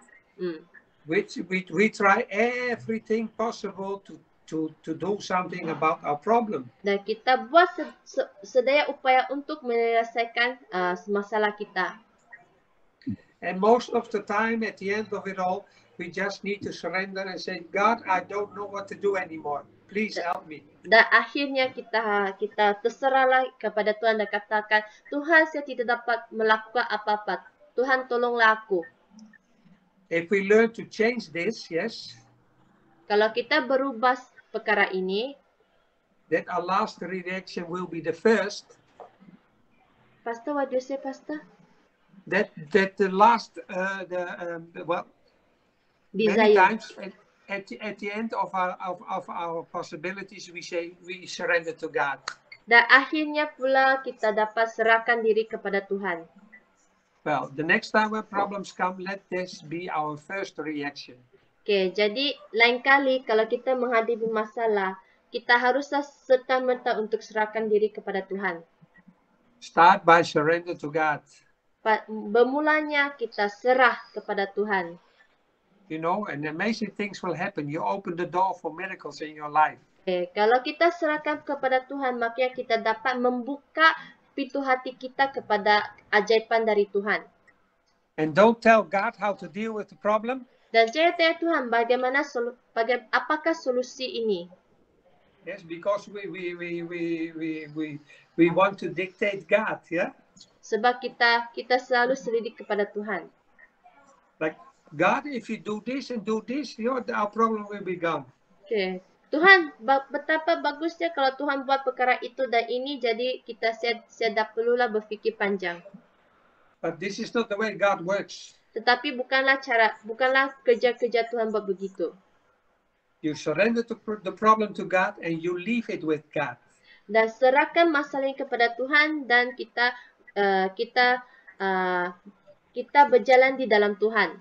Which we try everything possible to do something about our problem. Dan kita buat sedaya upaya untuk menyelesaikan masalah kita. And most of the time, at the end of it all, we just need to surrender and say, God, I don't know what to do anymore. Please help me. Dan akhirnya kita terserahlah kepada Tuhan dan katakan, Tuhan, saya tidak dapat melakukan apa-apa. Tuhan, tolonglah aku. If we learn to change this, yes. Kalau kita berubah perkara ini, that our last reaction will be the first. Pastor, what do you say, Pastor? That the last many times at the end of our possibilities we say we surrender to God. Dan akhirnya pula kita dapat serahkan diri kepada Tuhan. Well, the next time when problems come, let this be our first reaction. Okay, jadi lain kali kalau kita menghadapi masalah, kita haruslah serta-merta untuk serahkan diri kepada Tuhan. Start by surrender to God. Bermulanya kita serah kepada Tuhan. You know, and amazing things will happen. You open the door for miracles in your life. Okay, kalau kita serahkan kepada Tuhan, maka kita dapat membuka pintu hati kita kepada ajaiban dari Tuhan. And don't tell God how to deal with the problem. Dan jangan tanya Tuhan apakah solusi ini. Yes, because we want to dictate God, yeah. Sebab kita selalu selidik kepada Tuhan. Like, God, if you do this and do this, our problem will be gone. Okay. Tuhan, betapa bagusnya kalau Tuhan buat perkara itu dan ini, jadi saya tak perlulah berfikir panjang. But this is not the way God works. Tetapi bukanlah kerja-kerja Tuhan buat begitu. You surrender the problem to God and you leave it with God. Dan serahkan masalah ini kepada Tuhan dan kita berjalan di dalam Tuhan.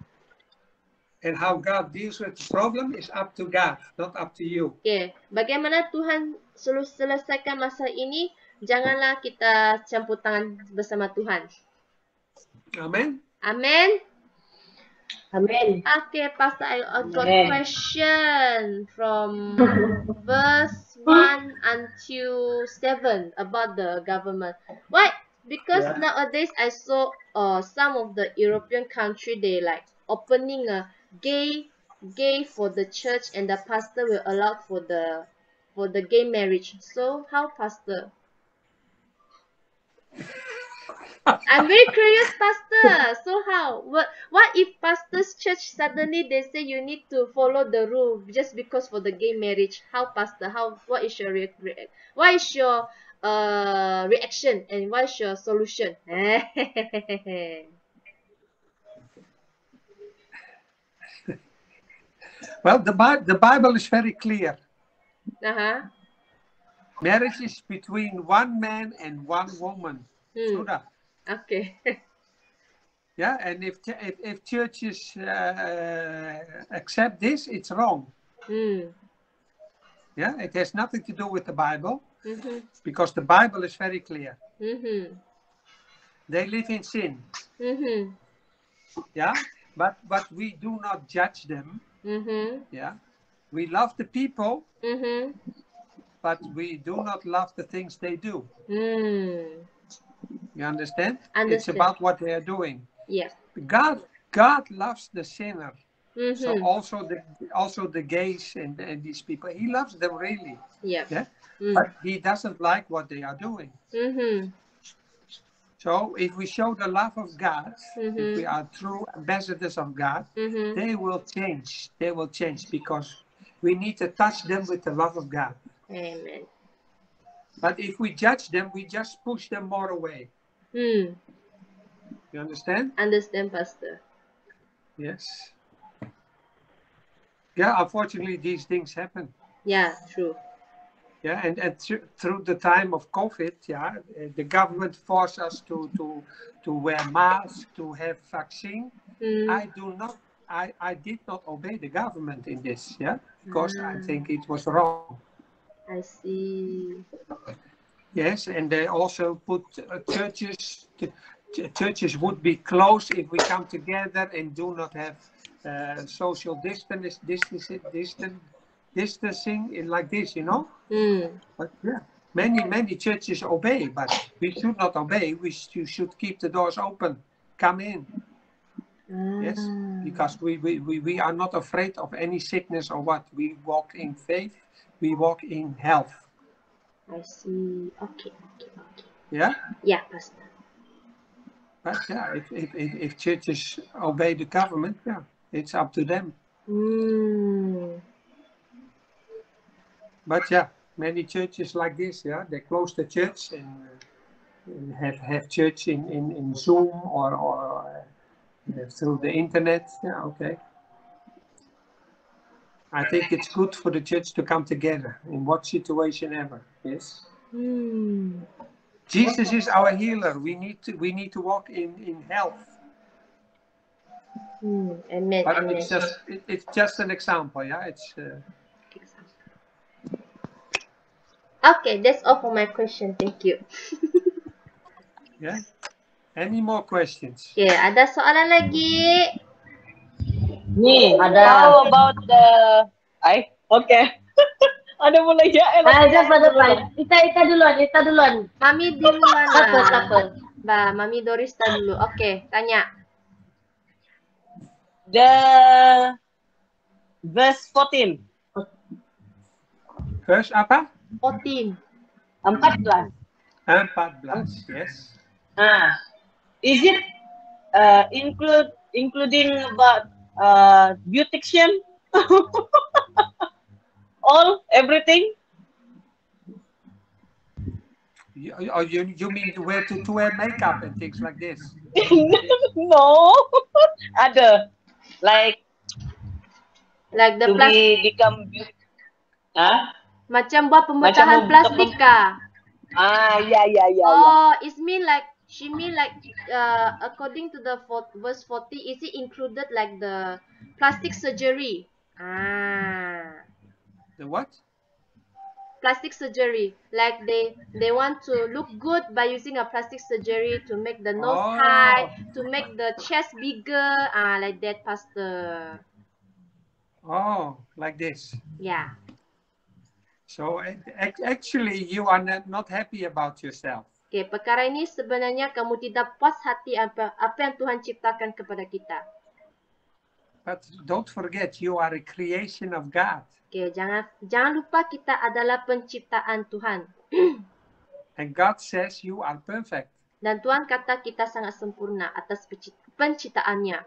And how God deals with the problem is up to God, not up to you. Okay. Bagaimana Tuhan selesaikan masalah ini, janganlah kita campur tangan bersama Tuhan. Amen. Amen. Amen. Okay, Pastor, I got a question from verse 1 until 7 about the government. Why? Because nowadays I saw some of the European country, they like opening a gay for the church, and the pastor will allow for the gay marriage. So how, Pastor? I'm very curious, Pastor. So how? What if pastor's church suddenly they say you need to follow the rule just because for the gay marriage? How, Pastor? What is your reaction and what is your solution? Well, the Bible is very clear. Marriage is between one man and one woman. Sudah. Okay. Yeah, and if churches accept this, it's wrong. Yeah, it has nothing to do with the Bible, because the Bible is very clear. They live in sin. Yeah, but we do not judge them. Yeah, we love the people, but we do not love the things they do. You understand? It's about what they are doing. Yeah. God loves the sinner. So also the gays and these people, he loves them really. Yeah. But he doesn't like what they are doing. So if we show the love of God, if we are true ambassadors of God, they will change. They will change because we need to touch them with the love of God. Amen. But if we judge them, we just push them more away. You understand? Understand, Pastor. Yes. Yeah, unfortunately, these things happen. Yeah, true. Yeah, and through the time of COVID, yeah, the government forced us to wear masks, to have vaccine. I did not obey the government in this, yeah, because I think it was wrong. I see. Yes, and they also put churches. Churches would be closed if we come together and do not have social distancing in like this, you know. But yeah, many churches obey, but we should not obey. We should keep the doors open. Come in. Yes, because we are not afraid of any sickness or what. We walk in faith. We walk in health. I see. Okay. Yeah. Yeah, Pastor. But yeah, if churches obey the government, yeah, it's up to them. But yeah, many churches like this, yeah, they close the church and have church in Zoom or through the internet. Yeah, okay. I think it's good for the church to come together in what situation ever. Yes. Jesus is our healer. We need to walk in health. Amen. But Amen. it's just an example, yeah. It's. Okay, that's all for my question. Thank you. Yeah. Any more questions? Okay, ada soalan lagi? Nih, ada. How about the... Okay. Ada mulai Jael. Depan. Ita duluan. Mami duluan lah. Takpe. Bah, Mami Dorista dulu. Oke, tanya. The verse 14. Verse apa? 14. 14. 14, yes. Is it including about beautician? Everything? You mean to wear makeup and things like this? No. Other. Like the plastic. Become beauty. Macam buat pemecahan plastik kah? Yeah. Oh, she mean like according to the verse 40, is it included like the plastic surgery? The what? Plastic surgery, like they want to look good by using a plastic surgery to make the nose high, to make the chest bigger, like that, Pastor. Oh, like this. Yeah. So actually you are not happy about yourself. Okay, perkara ini sebenarnya kamu tidak puas hati apa yang Tuhan ciptakan kepada kita. But don't forget, you are a creation of God. Okay, jangan lupa kita adalah penciptaan Tuhan. And God says you are perfect. Dan Tuhan kata kita sangat sempurna atas penciptaannya.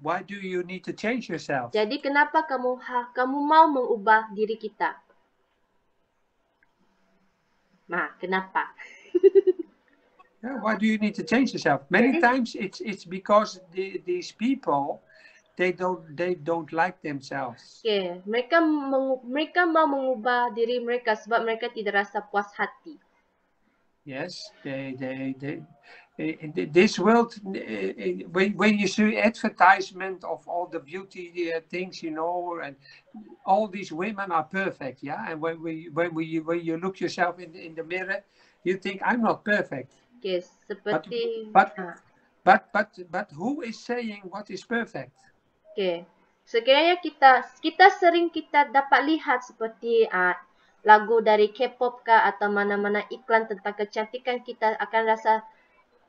Why do you need to change yourself? Jadi kenapa kamu mau mengubah diri kita? Kenapa? Yeah, why do you need to change yourself? Many times it's because these people they don't like themselves. Okay, mereka mau mengubah diri mereka sebab mereka tidak rasa puas hati. Yes, this world, when you see advertisement of all the beauty things, you know, and all these women are perfect, yeah. And when you look yourself in the mirror, you think I'm not perfect. Okay, seperti. But But who is saying what is perfect? Okay. Sekiranya kita sering kita dapat lihat seperti lagu dari K-pop kah atau mana-mana iklan tentang kecantikan, kita akan rasa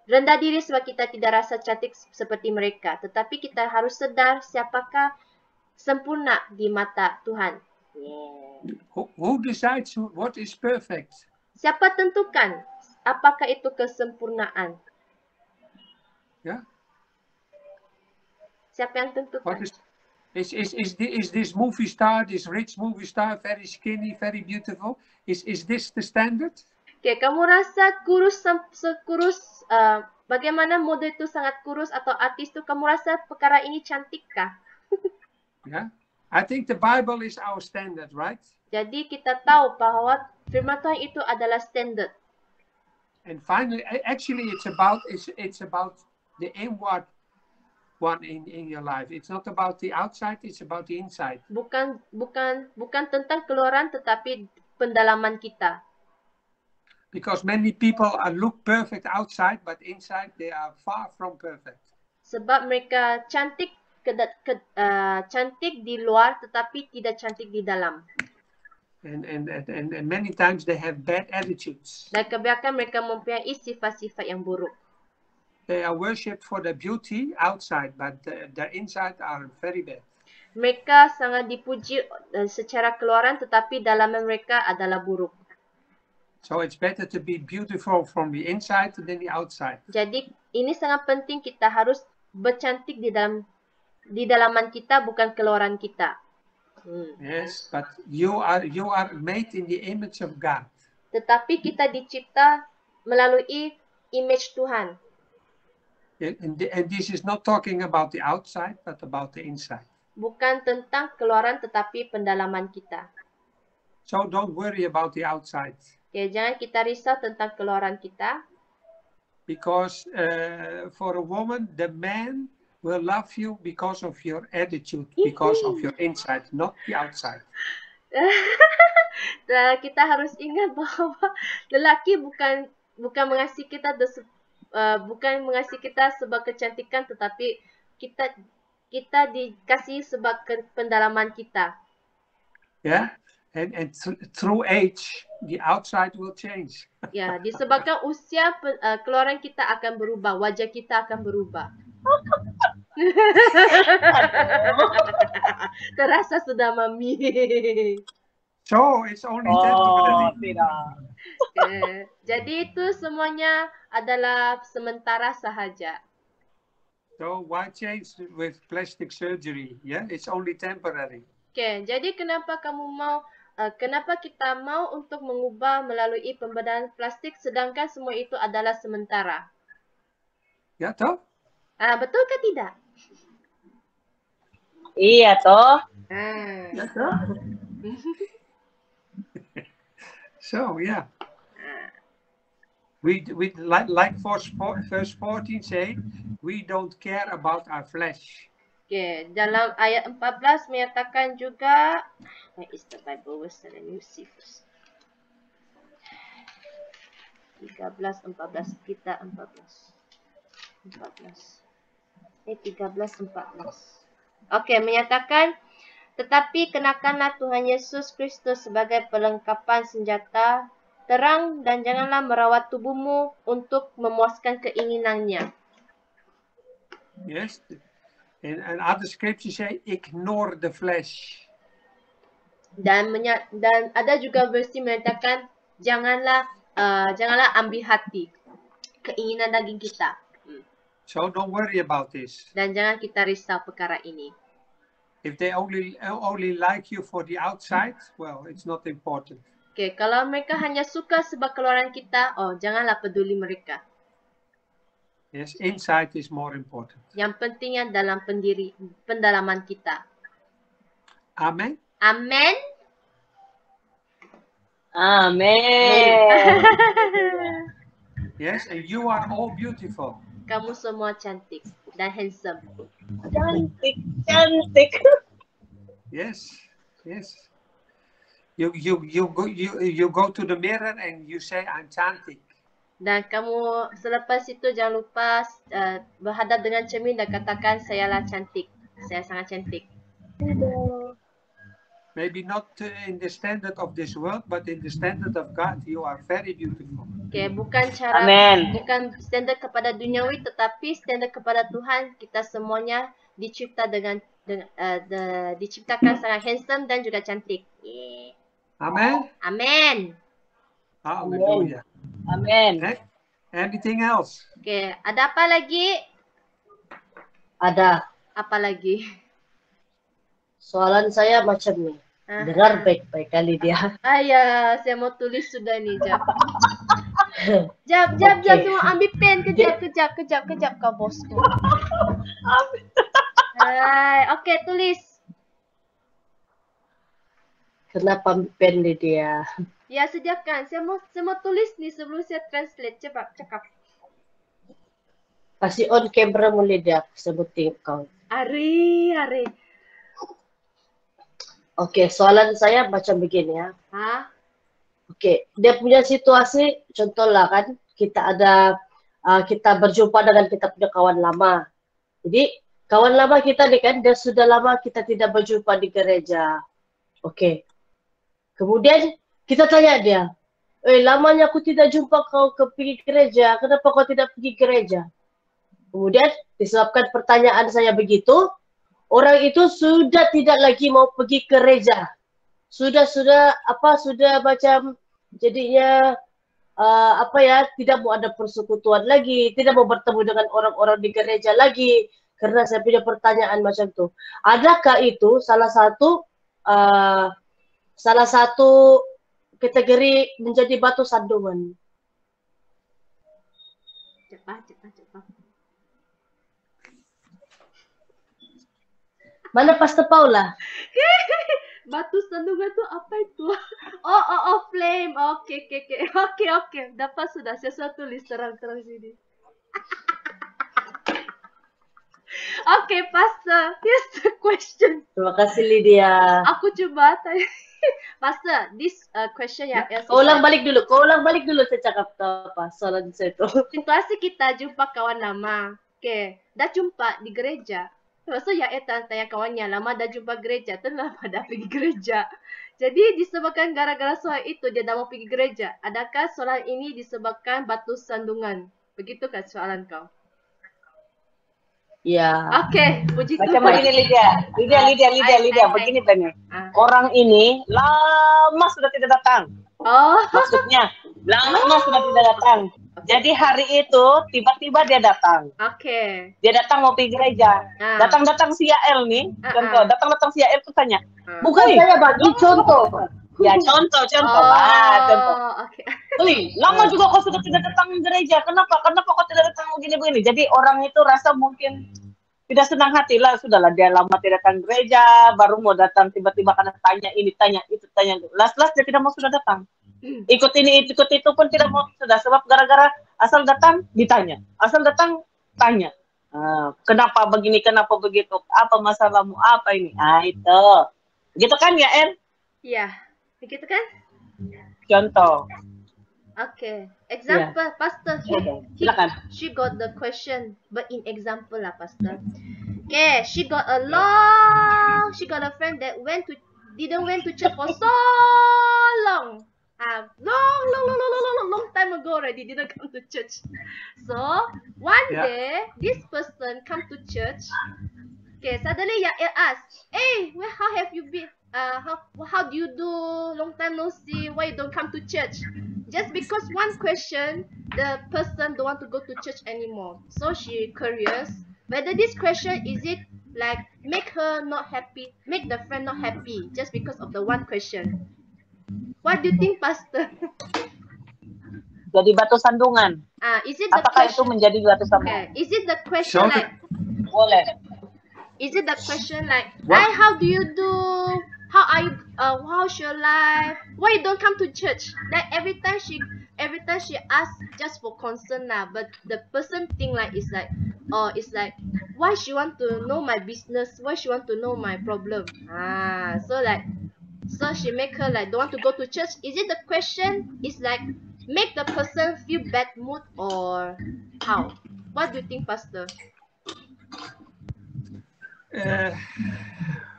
rendah diri sebab kita tidak rasa cantik seperti mereka. Tetapi kita harus sedar siapakah sempurna di mata Tuhan. Who decides what is perfect? Siapa tentukan apakah itu kesempurnaan? Yeah. Siapa yang tentukan? Is this movie star, this rich movie star, very skinny, very beautiful? Is this the standard? Okay, kamu rasa sekurus bagaimana model itu sangat kurus atau artis itu, kamu rasa perkara ini cantikkah? Yeah. I think the Bible is our standard, right? Jadi kita tahu bahwa firman Tuhan itu adalah standard. And finally, actually, it's about the inward one in your life. It's not about the outside, it's about the inside. Bukan tentang keluaran tetapi pendalaman kita. Because many people look perfect outside, but inside they are far from perfect. Sebab mereka cantik cantik di luar tetapi tidak cantik di dalam. And many times they have bad attitudes. Dan kebanyakan mereka mempunyai sifat-sifat yang buruk. They are worshipped for their beauty outside, but their inside are very bad. Mereka sangat dipuji secara keluaran tetapi dalaman mereka adalah buruk. So it's better to be beautiful from the inside than the outside. Jadi ini sangat penting, kita harus bercantik di dalaman kita, bukan keluaran kita. Yes, but you are made in the image of God. Tetapi kita dicipta melalui image Tuhan. And this is not talking about the outside, but about the inside. Bukan tentang keluaran tetapi pendalaman kita. So don't worry about the outside. Okay, jangan kita risau tentang keluaran kita. Because for a woman, the man will love you because of your attitude, because of your inside, not the outside. Kita harus ingat bahawa lelaki bukan mengasihi kita bukan mengasihi kita sebab kecantikan, tetapi kita dikasihi sebab pendalaman kita. Yeah, and through age, the outside will change. Ya, disebabkan usia keluaran kita akan berubah, wajah kita akan berubah. Terasa sudah mami. So it's only temporary. Tidak. Jadi itu semuanya adalah sementara sahaja. So why change with plastic surgery? Yeah, it's only temporary. Okay, jadi kenapa kita mau untuk mengubah melalui pembedahan plastik sedangkan semua itu adalah sementara? Ya toh? Betul ke tidak? Iya toh. Ya toh? So yeah, we like verse 14 say, we don't care about our flesh. Okay, dalam ayat 14 menyatakan juga, where is the Bible verse? Let me see first. 13, 14, kita 14. 13, 14. Okay, menyatakan, tetapi kenakanlah Tuhan Yesus Kristus sebagai perlengkapan senjata terang dan janganlah merawat tubuhmu untuk memuaskan keinginannya. Yes, and other scriptures say ignore the flesh. Dan ada juga versi menyatakan janganlah ambil hati keinginan daging kita. So don't worry about this. Dan jangan kita risau perkara ini. If they only like you for the outside, well, it's not important. Okay, kalau mereka hanya suka sebab keluaran kita, janganlah peduli mereka. Yes, inside is more important. Yang pentingnya dalam pendalaman kita. Amen. Amen. Amen. Yes, and you are all beautiful. Kamu semua cantik dan handsome. Cantik. Yes, yes. You go to the mirror and you say, I'm cantik. Dan kamu selepas itu jangan lupa berhadap dengan cermin dan katakan sayalah cantik. Saya sangat cantik. Maybe not in the standard of this world, but in the standard of God, you are very beautiful. Okay, bukan cara, Amen. bukan standard kepada duniawi, tetapi standard kepada Tuhan. Kita semuanya dicipta diciptakan sangat handsome dan juga cantik. Yeah. Amen. Amen. Hallelujah. Amen. Anything else? Okay, ada apa lagi? Ada. Apa lagi? Soalan saya macam ni. Dengar baik-baik kali dia. Ayah, saya mau tulis sudah nih, Jap. Jap, semua ambil pen. Kejap, kau bosku. Hai, oke, tulis. Kenapa ambil pen ni dia? Ya, sediakan. Saya mau tulis nih sebelum saya translate. Cepat, cakap. Kasih on camera mulai dia. Sebutin kau. Ari. Oke, soalan saya macam begini ya. Hah? Oke, dia punya situasi, contohlah kan, kita berjumpa dengan kita punya kawan lama. Jadi, kawan lama kita nih kan, dia sudah lama kita tidak berjumpa di gereja. Oke. Kemudian, kita tanya dia, lamanya aku tidak jumpa kau pergi gereja, kenapa kau tidak pergi gereja? Kemudian, disebabkan pertanyaan saya begitu, orang itu sudah tidak lagi mau pergi ke gereja. Sudah macam jadinya tidak mau ada persekutuan lagi, tidak mau bertemu dengan orang-orang di gereja lagi. Karena saya punya pertanyaan macam tu. Adakah itu salah satu kategori menjadi batu sandungan? Cepat. Mana Pastor Paula? Batu sandungan tu apa itu? Oh, flame. Oke. Dapat sudah. Saya tulis terang sini. Oke, Pastor. Here's the question. Terima kasih Lydia. Aku cuba tanya. Pastor, this question ya. Kau ulang balik dulu. Saya cakap apa? Soalan saya tu. Situasi kita jumpa kawan lama. Oke, dah jumpa di gereja. Lepas tu ya tanya kawannya, lama dah jumpa gereja, lama dah pergi gereja. Jadi disebabkan gara-gara soal itu dia dah mau pergi gereja. Adakah soalan ini disebabkan batu sandungan? Begitu kan soalan kau? Ya. Oke, puji Tuhan. Macam begini Lydia, begini tanya. Orang ini lama sudah tidak datang. Oh. Maksudnya, lama sudah tidak datang. Jadi hari itu tiba-tiba dia datang. Oke. Dia datang mau pergi gereja. Datang-datang si Yael nih. Contoh, datang-datang si Yael tuh tanya. Bukan saya bagi contoh. Ya contoh lah, contoh. Oke. Lama juga kau sudah tidak datang gereja. Kenapa kau tidak datang begini-begini? Jadi orang itu rasa mungkin tidak senang hati lah. Sudahlah dia lama tidak datang gereja, baru mau datang tiba-tiba karena tanya ini, tanya itu, tanya itu. Last dia tidak mau sudah datang. Ikut ini, ikut itu pun tidak mau sudah. Sebab gara-gara asal datang ditanya, asal datang tanya. Kenapa begini, kenapa begitu? Apa masalahmu? Apa ini? Itu. Gitu kan ya, En? Iya. Begitu kan? Contoh. Okay. Example, Pastor. Silakan. She got the question, but in example lah, Pastor. Okay, she got a friend that didn't went to church for so long. Long time ago already didn't come to church. So one day this person come to church. Okay, suddenly Yael asked, "Hey, how have you been? How do you do? Long time no see. Why you don't come to church?" Just because one question, the person don't want to go to church anymore. So she curious whether this question is it like make her not happy, make the friend not happy just because of the one question. What do you think, Pastor? Jadi batu sandungan. Is it the Apakah question? itu menjadi batu sandungan? Okay. Is it the question like? Boleh. Is it the question like, "Hi, how do you do? How are you? How's your life? Why you don't come to church?" Like every time she asks just for concern lah. But the person think like it's like why she want to know my business? Why she want to know my problem? So she make her like don't want to go to church. Is it the question? It's like make the person feel bad mood or how? What do you think, Pastor?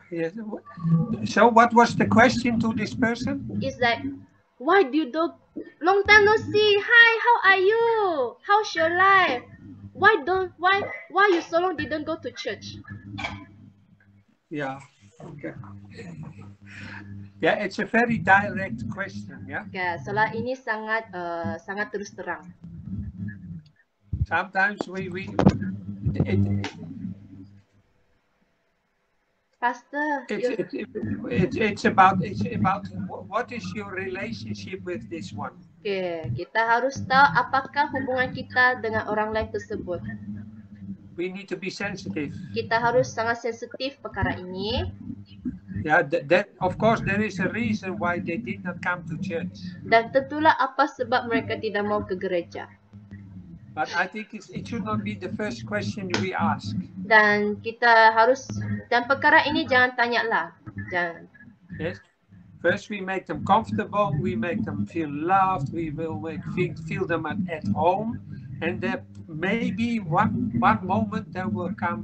Yes. So what was the question to this person? It's like, why do you don't, long time no see, hi, how are you? How's your life? Why you so long didn't go to church? Yeah. Okay. Yeah, it's a very direct question. Yeah. Okay, soalan ini sangat terus terang. Sometimes Pastor, it's about what is your relationship with this one? Okay, kita harus tahu apakah hubungan kita dengan orang lain tersebut. We need to be sensitive. Kita harus sangat sensitif perkara ini. Yeah, that of course there is a reason why they did not come to church. Dan tentulah apa sebab mereka tidak mau ke gereja. But I think it should not be the first question we ask. Dan kita harus, dan perkara ini jangan tanyalah. Jangan. Yes. First we make them comfortable, we make them feel loved, we will feel them at home, and there may be one moment there will come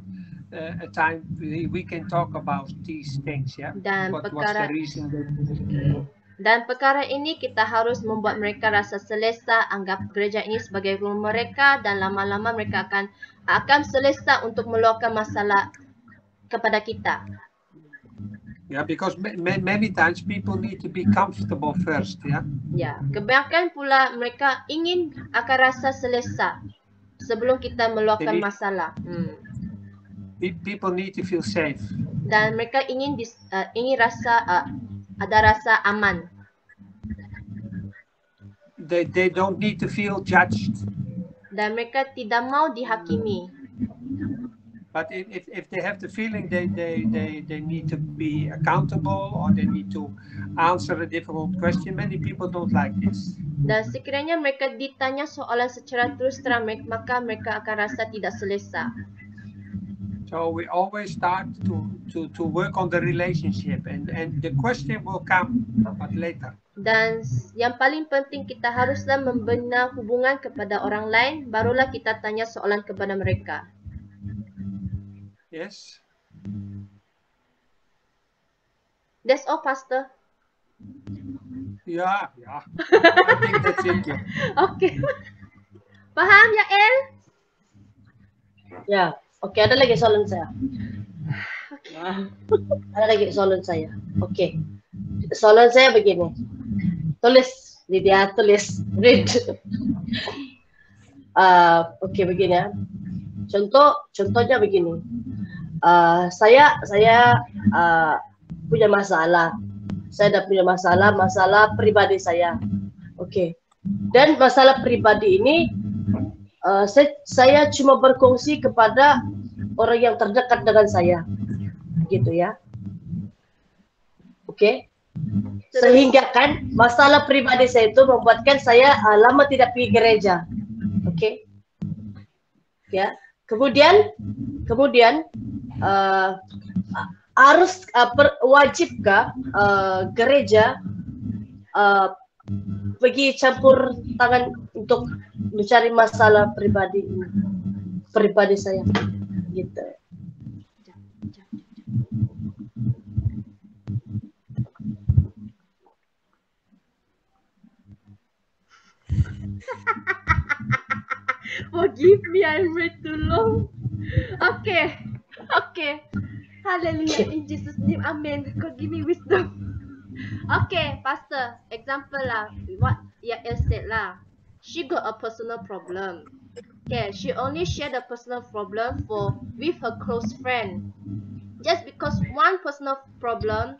a time we can talk about these things. Yeah. Dan What was the reason? Dan perkara ini kita harus membuat mereka rasa selesa, anggap gereja ini sebagai rumah mereka, dan lama-lama mereka akan selesa untuk meluahkan masalah kepada kita. Yeah, because many times people need to be comfortable first. Yeah. Ya, kebanyakan pula mereka ingin akan rasa selesa sebelum kita meluahkan masalah. People need to feel safe. Dan mereka ingin rasa ada rasa aman. They don't need to feel judged. Dan mereka tidak mau dihakimi. But if they have the feeling they need to be accountable or they need to answer a difficult question, many people don't like this. Dan sekiranya mereka ditanya soalan secara terus terang, maka mereka akan rasa tidak selesa. So we always start to work on the relationship, and the question will come, but later. Dan yang paling penting kita haruslah membina hubungan kepada orang lain, barulah kita tanya soalan kepada mereka. Yes. That's all, Pastor. Yeah. I think that's it. Yeah. Okay. Paham, Yael? Ya, oke, ada lagi soalan saya. Okay. Ada lagi soalan saya. Oke. Soalan saya begini. Tulis, Lydia, tulis. Read. Oke, begini ya. Contohnya begini. Saya punya masalah. Saya dah punya masalah pribadi saya. Oke. Dan masalah pribadi ini saya cuma berkongsi kepada orang yang terdekat dengan saya. Gitu ya. Oke. Sehingga kan masalah pribadi saya itu membuatkan saya lama tidak pergi gereja. Oke. Ya. Kemudian harus wajibkah gereja pergi campur tangan untuk mencari masalah pribadi saya, gitu. Forgive me, I read too long. Okay. Hallelujah, in Jesus' name, amen. God give me wisdom. Okay, Pastor, example lah, what Yael said lah. She got a personal problem. Okay, she only shared the personal problem with her close friend. Just because one personal problem,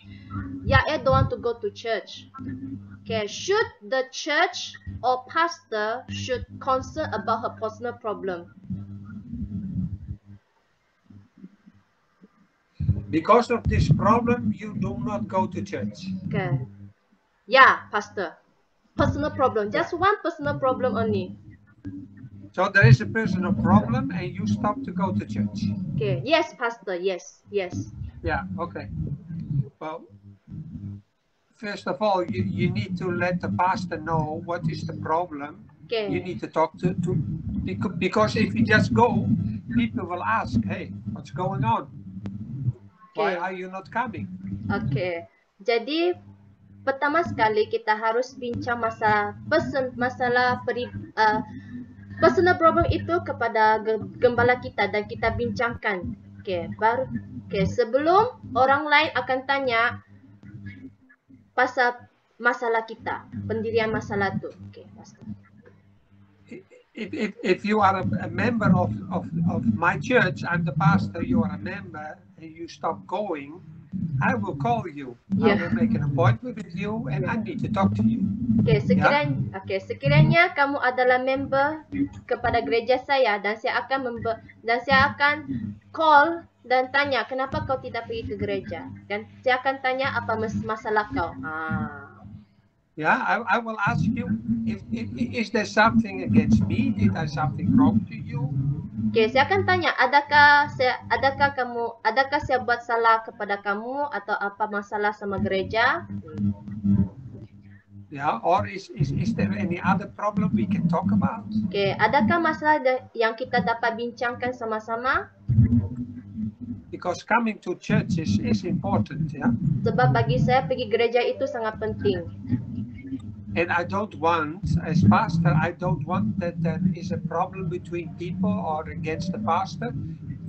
Yael don't want to go to church. Okay, should the church or pastor should concern about her personal problem? Because of this problem, you do not go to church. Okay. Yeah, pastor. Personal problem. Just one personal problem only. So there is a personal problem and you stop to go to church. Okay. Yes, pastor. Yes. Yeah, okay. Well, first of all, you need to let the pastor know what is the problem. Okay. You need to talk to because if you just go, people will ask, hey, what's going on? Why Okay. are you not coming? Okay. Jadi pertama sekali kita harus bincang personal problem itu kepada gembala kita dan kita bincangkan. Okay, sebelum orang lain akan tanya pasal masalah kita, pendirian masalah tu. Okay, pastor. If you are a member of my church, I'm the pastor, you are a member, and you stop going, I will call you. I will make an appointment with you, and I need to talk to you. Okay, sekiranya kamu adalah member kepada gereja saya dan saya akan call dan tanya kenapa kau tidak pergi ke gereja, dan saya akan tanya apa masalah kau. Yeah, I will ask you, is there something against me? Did I something wrong to you? Okay, saya akan tanya, adakah saya buat salah kepada kamu atau apa masalah sama gereja? Yeah, or is there any other problem we can talk about? Okay, adakah masalah yang kita dapat bincangkan sama-sama? Because coming to church is important, yeah. Sebab bagi saya pergi gereja itu sangat penting. And I don't want, as pastor, I don't want that there is a problem between people or against the pastor,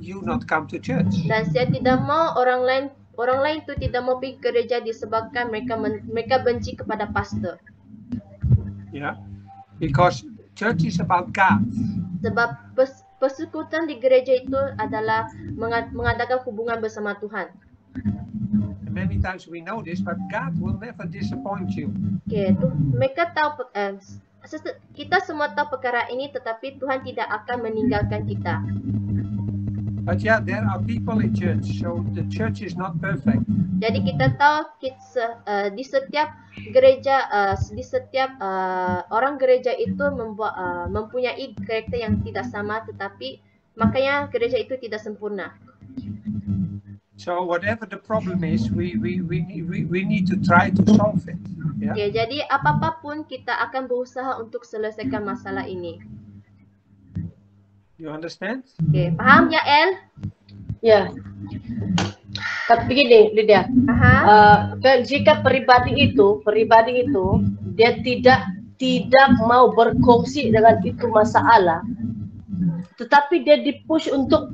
you not come to church. Dan saya tidak mau orang lain tu tidak mau pergi gereja disebabkan mereka benci kepada pastor. Yeah, because church is about God. Sebab persekutuan di gereja itu adalah mengadakan hubungan bersama Tuhan. Many times we know this, but God will never disappoint you. Okay, mereka tahu, kita semua tahu perkara ini, tetapi Tuhan tidak akan meninggalkan kita. But yeah, there are people in church, so the church is not perfect. Jadi kita tahu di setiap gereja, orang gereja itu mempunyai karakter yang tidak sama, tetapi makanya gereja itu tidak sempurna. So whatever the problem is, we need to try to solve it. Yeah? Okay, jadi apapun kita akan berusaha untuk selesaikan masalah ini. You understand? Okay, faham ya El? Ya. Tapi begini, Lydia. Jika pribadi itu dia tidak mau berkongsi dengan itu masalah, tetapi dia dipush untuk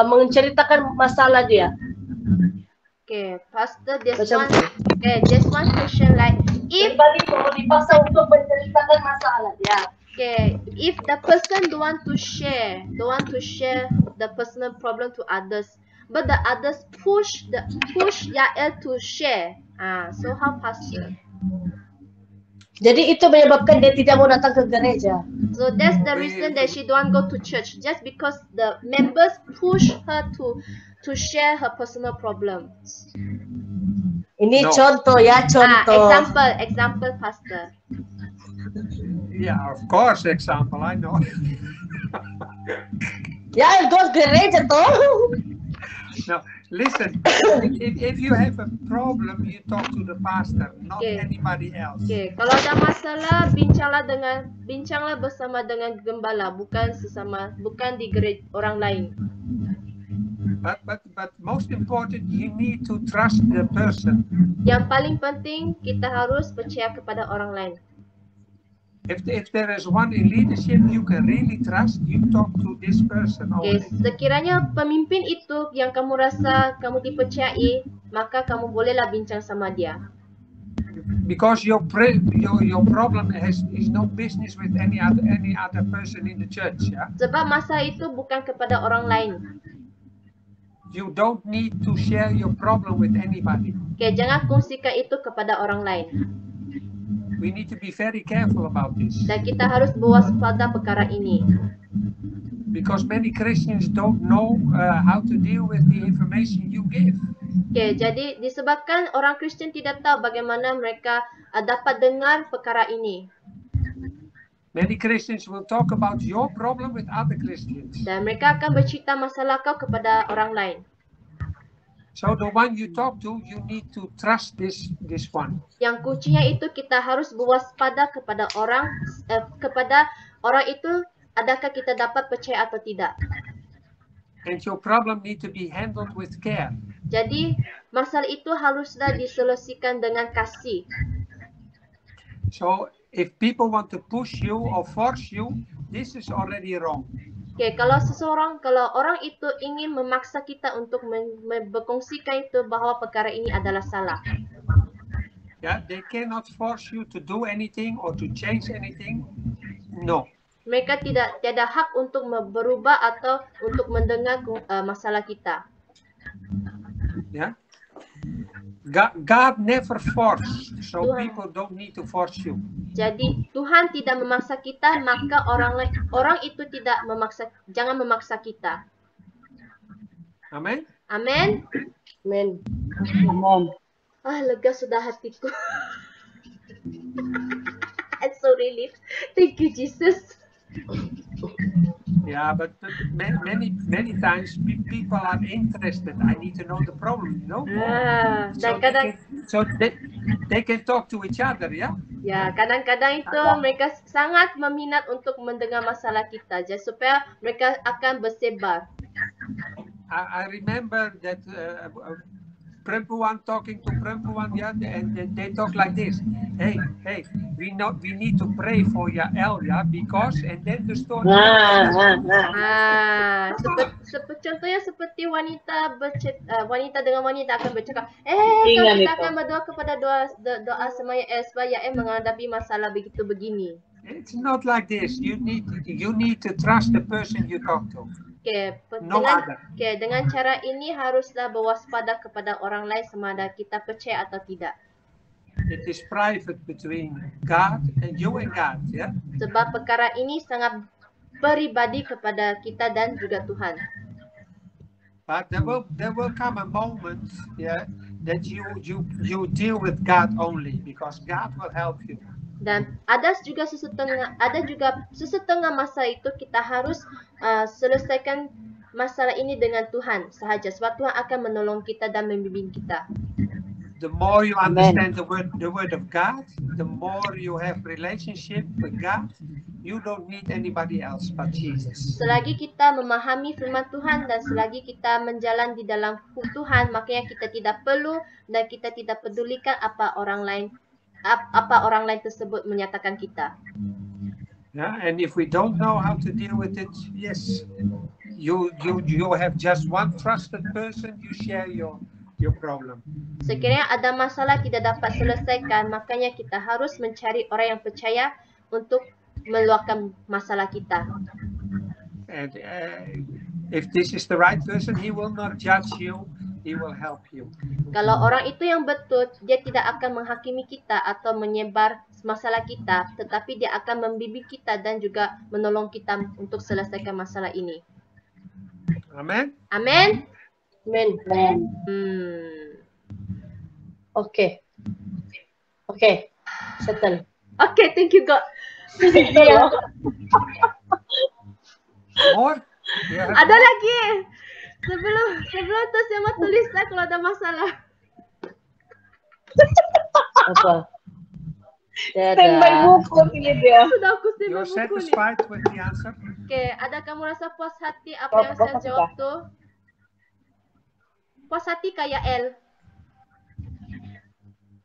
menceritakan masalah dia. Okay, Pastor, there's one question like, if pribadi mau dipaksa untuk menceritakan masalah dia. Okay, if the person don't want to share the personal problem to others, but the others push Yael to share. So how, Pastor? Jadi itu menyebabkan dia tidak mau datang ke gereja. So that's the reason that she don't go to church, just because the members push her to share her personal problems. Ini contoh ya, contoh. Example, Pastor. Yeah, of course, example, I know. Ya, go gereja toh. No, listen, if you have a problem, you talk to the pastor, not anybody else. Okay, kalau ada masalah, bincanglah bersama dengan gembala, bukan di gereja orang lain. But most important, you need to trust the person. Yang paling penting, kita harus percaya kepada orang lain. If there is one in leadership you can really trust, you talk to this person only. Okay, sekiranya pemimpin itu yang kamu rasa kamu dipercayai, maka kamu bolehlah bincang sama dia. Because your problem is no business with any other person in the church, yeah? Sebab masalah itu bukan kepada orang lain. You don't need to share your problem with anybody. Okay, jangan kongsikan itu kepada orang lain. We need to be very careful about this. Dan kita harus berwaspada perkara ini. Because many Christians don't know how to deal with the information you give. Okay, jadi disebabkan orang Kristen tidak tahu bagaimana mereka dapat dengar perkara ini. Many Christians will talk about your problem with other Christians. Dan mereka akan bercerita masalah kau kepada orang lain. So the one you talk to, you need to trust this one. Yang kuncinya itu kita harus berwaspada kepada orang itu, adakah kita dapat percaya atau tidak. And your problem need to be handled with care. Jadi masalah itu haruslah diselesaikan dengan kasih. So if people want to push you or force you, this is already wrong. Oke, kalau orang itu ingin memaksa kita untuk berkongsikan itu bahwa perkara ini adalah salah. Yeah, they cannot force you to do anything or to change anything. No. Mereka tiada hak untuk berubah atau untuk mendengar masalah kita. Yeah. God never force, so Tuhan. people don't need to force you. Jadi Tuhan tidak memaksa kita, maka orang itu jangan memaksa kita. Amen. Amin. Amen. Amen. Lega sudah hatiku. I'm so relieved. Thank you, Jesus. Yeah, but many times people are interested. I need to know the problem, you know. So they can talk to each other, yeah. Ya, kadang-kadang itu mereka sangat meminat untuk mendengar masalah kita, jadi supaya mereka akan bersebar. I remember that Perempuan talking to Perempuan, yeah, and they talk like this. Hey, we need to pray for Yael, yeah, because, and then the story. Contohnya seperti wanita dengan wanita akan bercakap, kita akan berdoa kepada doa sama Yael supaya Yael menghadapi masalah begitu begini. It's not like this. You need to trust the person you talk to. Dengan cara ini haruslah berwaspada kepada orang lain sama ada kita percaya atau tidak. It is private between God and you and God, yeah. Sebab perkara ini sangat pribadi kepada kita dan juga Tuhan. But there will come a moment, yeah, that you deal with God only, because God will help you. Dan ada juga sesetengah masa itu kita harus selesaikan masalah ini dengan Tuhan sahaja, sebab Tuhan akan menolong kita dan membimbing kita. The more you understand the word of God, the more you have relationship with God, you don't need anybody else but Jesus. Selagi kita memahami firman Tuhan dan selagi kita menjalan di dalam Tuhan, makanya kita tidak perlu dan kita tidak pedulikan apa orang lain tersebut menyatakan kita. Yeah, and if we don't know how to deal with it, yes, you have just one trusted person, you share your problem. Sekiranya ada masalah tidak dapat selesaikan, makanya kita harus mencari orang yang percaya untuk meluapkan masalah kita. And if this is the right person, he will not judge you. He will help you. Kalau orang itu yang betul, dia tidak akan menghakimi kita atau menyebar masalah kita, tetapi dia akan membimbing kita dan juga menolong kita untuk selesaikan masalah ini. Amen. Amen. Amen. Okay. Settle. Okay, thank you God. More? Ada lagi. Sebelum tu saya mau tulis lah kalau ada masalah. Apa? Standby buku ini dia. Sudah aku standby You're buku ni. satisfied with the answer? Okay, ada kamu rasa puas hati apa yang saya jawab tu? Puas hati kayak Yael.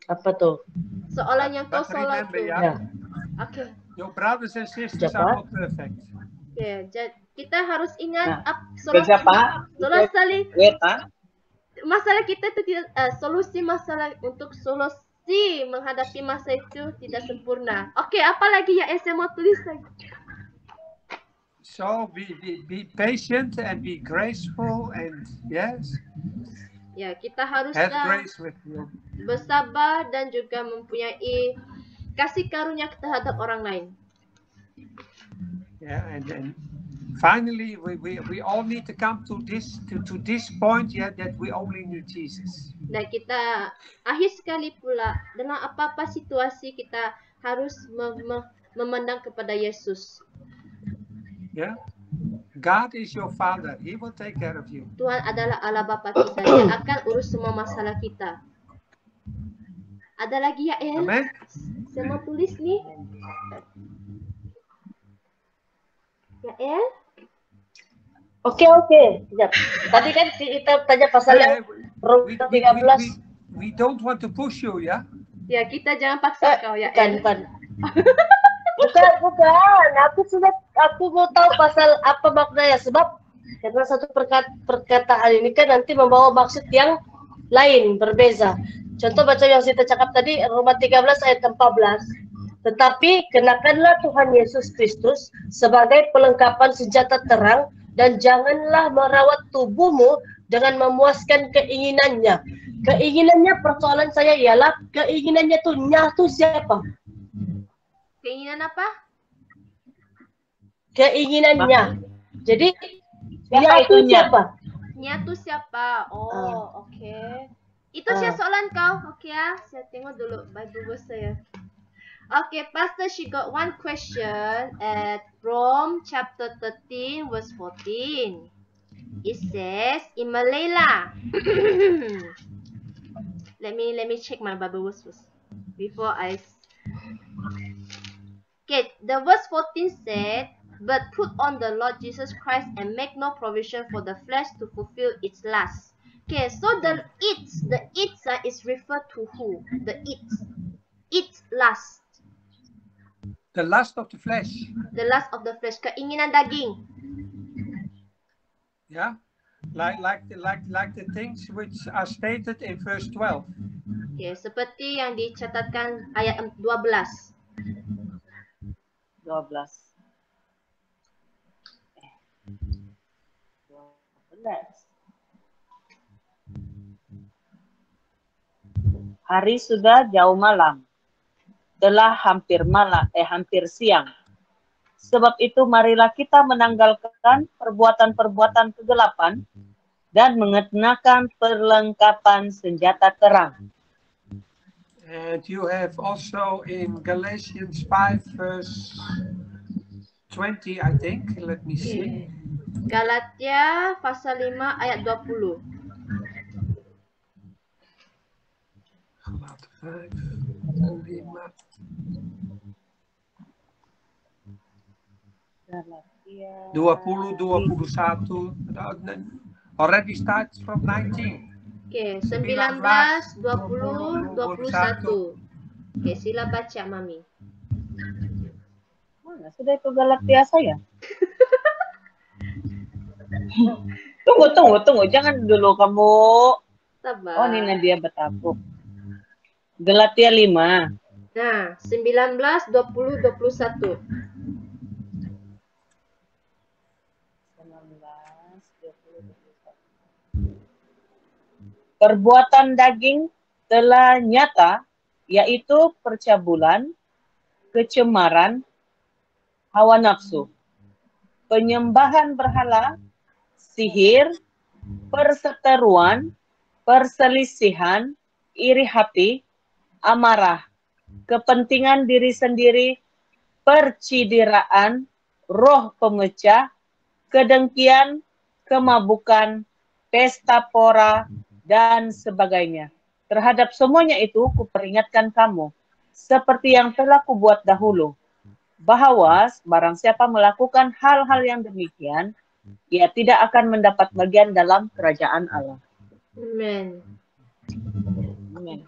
Apa tuh? Soalan yang kau soal tu. Yeah. Okay. Your brothers and sisters are not perfect. Okay, kita harus ingat masalah kita itu tidak solusi menghadapi masa itu tidak sempurna. Okay, apa lagi yang saya mau tulis lagi? So be patient and be graceful and yes. Ya, kita harus bersabar dan juga mempunyai kasih karunia terhadap orang lain. Yeah, and finally we all need to come to this point, yeah, that we only need Jesus. Dan kita akhir sekali pula dalam apa-apa situasi kita harus memandang kepada Yesus. Yeah, God is your Father. He will take care of you. Tuhan adalah Allah Bapa kita. Dia akan urus semua masalah kita. Ada lagi ya, El? Amen. Saya mau tulis nih. Ya, El? Oke. Sekejap. Tadi kan kita tanya pasal yang Roma 13. We don't want to push you, ya? Ya, kita jangan paksa kau ya, El. Bukan. Aku mau tahu pasal apa maknanya, sebab karena satu perkataan ini kan nanti membawa maksud yang lain, berbeza. Contoh baca yang kita cakap tadi, Roma 13 ayat 14. Tetapi kenakanlah Tuhan Yesus Kristus sebagai pelengkapan senjata terang, dan janganlah merawat tubuhmu dengan memuaskan keinginannya. Keinginannya, persoalan saya ialah keinginannya tuh siapa? Keinginan apa? Keinginannya. Jadi siapa? Nyatu siapa? Oh, oke. Itu siya soalan kau. Oke ya, saya tengok dulu Bible verse saya. Okay, Pastor, she got one question at Rome chapter 13 verse 14. It says in Malay lah. let me check my Bible verse first before I. Okay, the verse 14 said, "But put on the Lord Jesus Christ and make no provision for the flesh to fulfill its lust." Okay, so the its is referred to who? The its lust. The lust of the flesh. The lust of the flesh, keinginan daging. Yeah, like the things which are stated in verse 12. Okay, seperti yang dicatatkan ayat 12. 12. Hari sudah jauh malam. Telah hampir siang. Sebab itu marilah kita menanggalkan perbuatan-perbuatan kegelapan dan mengenakan perlengkapan senjata terang. And you have also in Galatians 5 verse 20, I think. Let me see. Galatia pasal 5 ayat 20. Galatia 20, 21. Already starts from 19. Okay, 19, 20, 21. Okay, sila baca, Mami. Mana sudah itu Galatia saya? Tunggu. Jangan dulu kamu. Sabar. Oh, ini Nadia Betapuk. Galatia 5. Nah, 19, 20, 21. Perbuatan daging telah nyata, yaitu percabulan, kecemaran, hawa nafsu, penyembahan berhala, sihir, perseteruan, perselisihan, iri hati, amarah, kepentingan diri sendiri, percideraan, roh pemecah, kedengkian, kemabukan, pesta pora, dan sebagainya. Terhadap semuanya itu kuperingatkan kamu, seperti yang telah kubuat dahulu, bahwa barang siapa melakukan hal-hal yang demikian, ia tidak akan mendapat bagian dalam kerajaan Allah. Amen. Amen.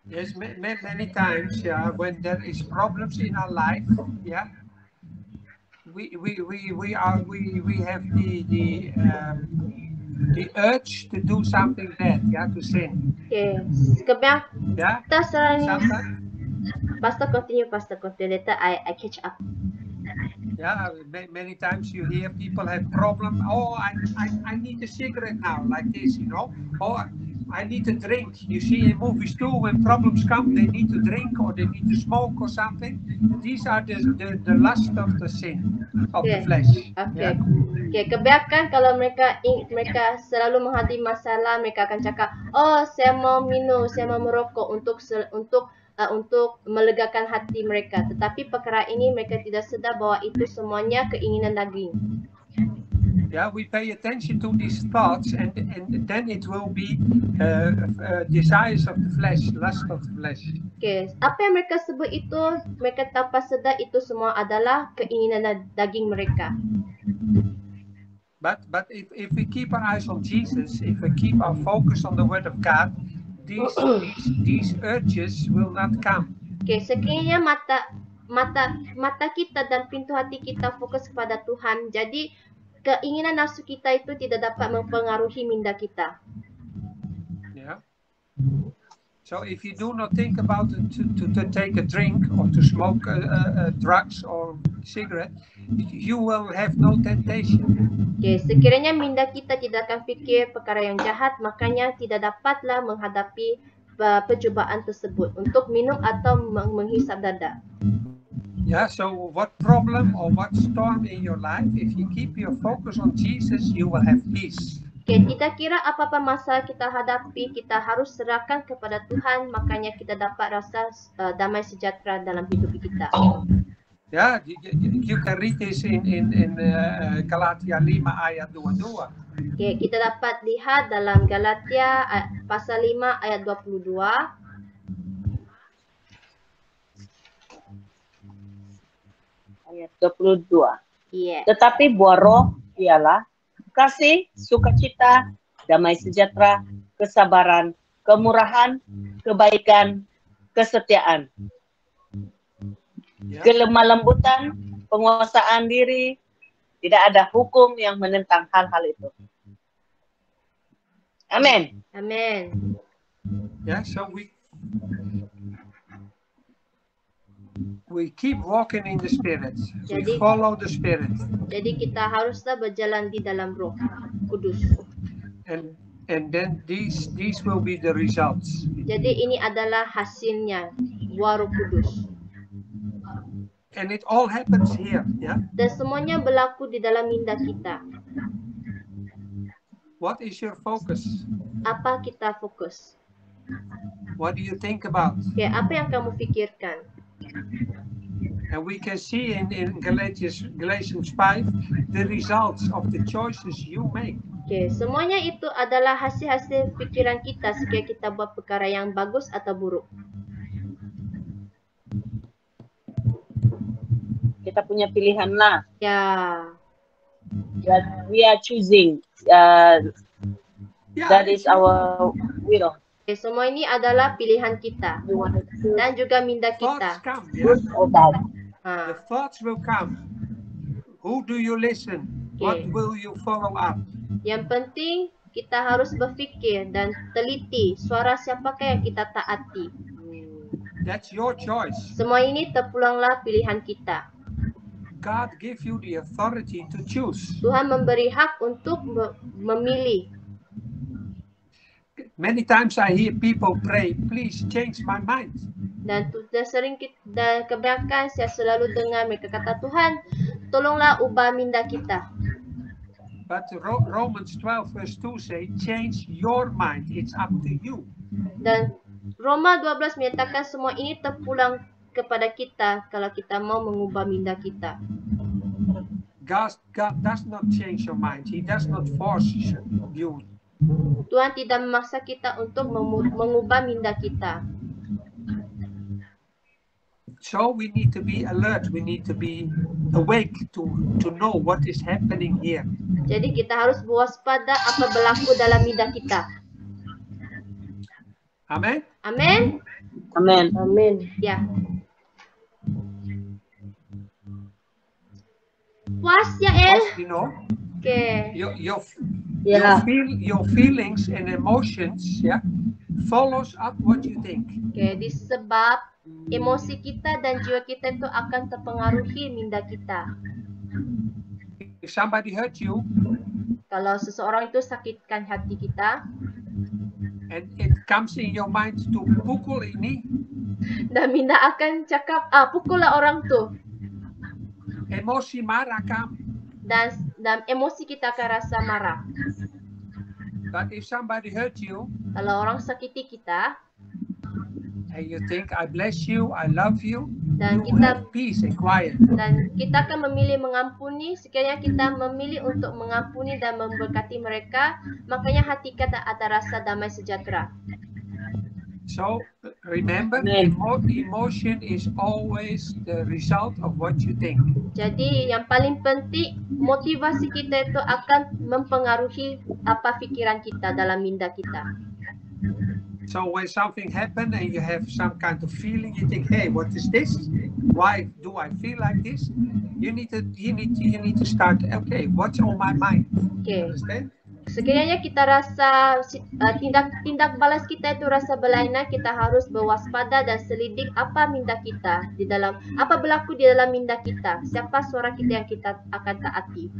Yes, many times, yeah, when there is problems in our life, yeah, we have the urge to do something bad, yeah, to sin. Okay, kemudian Yeah. kita selalu. Sometimes, Pastor continue. Later I catch up. yeah, many times you hear people have problem. Oh, I need a cigarette now, like this, you know. Or I need to drink. You see in movies too, when problems come, they need to drink or they need to smoke or something. These are the lust of the sin of the flesh. Okay. Okay, kebanyakan kalau mereka selalu menghadapi masalah, mereka akan cakap, oh saya mau minum, saya mau merokok untuk melegakan hati mereka. Tetapi perkara ini mereka tidak sedar bahwa itu semuanya keinginan daging. Yeah, we pay attention to these thoughts, and then it will be desires of the flesh, lust of the flesh. Okay, apa yang mereka sebut itu, mereka tanpa sedar itu semua adalah keinginan daging mereka. But if we keep our eyes on Jesus, if we keep our focus on the Word of God, these urges will not come. Okay, sekiranya mata kita dan pintu hati kita fokus kepada Tuhan, jadi keinginan nafsu kita itu tidak dapat mempengaruhi minda kita. Yeah. So if you do not think about to take a drink or to smoke drugs or cigarette, you will have no temptation. Okay, sekiranya minda kita tidak akan fikir perkara yang jahat, makanya tidak dapatlah menghadapi percubaan tersebut untuk minum atau menghisap dada. Yeah, so what problem or what storm in your life, if you keep your focus on Jesus, you will have peace. Okay, tidak kira apa-apa masalah kita hadapi, kita harus serahkan kepada Tuhan, makanya kita dapat rasa damai sejahtera dalam hidup kita. Yeah, you can read this in Galatia 5 ayat 22. Okay, kita dapat lihat dalam Galatia pasal 5 ayat 22. Ayat 22. Yeah. Tetapi buah roh ialah kasih, sukacita, damai sejahtera, kesabaran, kemurahan, kebaikan, kesetiaan, kelemah lembutan, penguasaan diri. Tidak ada hukum yang menentang hal-hal itu. Amin. Amin. Yeah, so we keep walking in the Spirit. We follow the Spirit. Jadi kita haruslah berjalan di dalam Roh Kudus. And then these will be the results. Jadi ini adalah hasilnya buah Roh Kudus. And it all happens here, yeah. Dan semuanya berlaku di dalam minda kita. What is your focus? Apa kita fokus? What do you think about? Okay, apa yang kamu pikirkan? And we can see in Galatians 5 the results of the choices you make. Okay, semuanya itu adalah hasil-hasil pikiran kita sekiranya kita buat perkara yang bagus atau buruk. Kita punya pilihan lah. Ya. We are choosing. That is our will. Okay, semua ini adalah pilihan kita dan juga minda kita. Thoughts come, yeah? Ha. The thoughts will come. Who do you listen? What will you follow up? Yang penting kita harus berfikir dan teliti suara siapakah yang kita taati. That's your choice. Semua ini terpulanglah pilihan kita. God give you the authority to choose. Tuhan memberi hak untuk memilih. Many times I hear people pray, please change my mind. Dan sering dan kebanyakan saya selalu dengar mereka kata, Tuhan, tolonglah ubah minda kita. But Romans 12 verse 2 say, change your mind. It's up to you. Dan Roma 12 menyatakan semua ini terpulang kepada kita kalau kita mau mengubah minda kita. God does not change your mind. He does not force you. Tuhan tidak memaksa kita untuk mengubah minda kita. So we need to be alert. We need to be awake to know what is happening here. Jadi kita harus waspada apa berlaku dalam minda kita. Amen. Amin. Amin. Amin. Ya. Puas ya El? You know, Okay. your feelings and emotions, yeah, follows up what you think. Okay, disebab emosi kita dan jiwa kita itu akan terpengaruhi minda kita. If somebody hurt you, Kalau seseorang itu sakitkan hati kita, and it comes in your mind to pukul ini, dan minda akan cakap, pukullah orang tu. emosi marah come. Dan emosi kita akan rasa marah. But if somebody hurt you, Kalau orang sakiti kita, and you think, I bless you, I love you, Dan you kita have peace and quiet. dan kita akan memilih mengampuni. Sekiranya kita memilih untuk mengampuni dan memberkati mereka, makanya hati kita ada rasa damai sejahtera. So remember, Amen. emotion is always the result of what you think. Jadi yang paling penting, motivasi kita itu akan mempengaruhi apa fikiran kita dalam minda kita. So when something happens and you have some kind of feeling, you think, hey, what is this? Why do I feel like this? You need to start, okay, what's on my mind? Okay. Understand? Sekiranya kita rasa tindak balas kita itu rasa berlainan, kita harus berwaspada dan selidik apa minda kita di dalam, apa berlaku di dalam minda kita, siapa suara kita yang kita akan taati.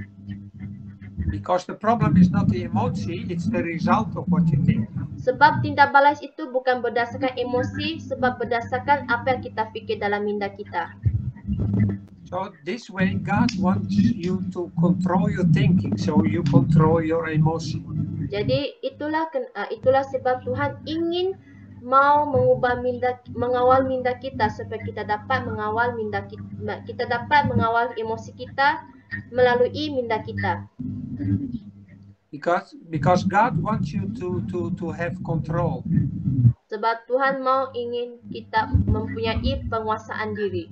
Because the problem is not the emotion, it's the result of what you think. Sebab tindak balas itu bukan berdasarkan emosi, sebab berdasarkan apa yang kita fikir dalam minda kita. So this way, God wants you to control your thinking, so you control your emotion. Jadi itulah sebab Tuhan ingin mau mengawal minda kita supaya kita dapat mengawal minda kita dapat mengawal emosi kita melalui minda kita. Because God wants you to have control. Sebab Tuhan ingin kita mempunyai penguasaan diri.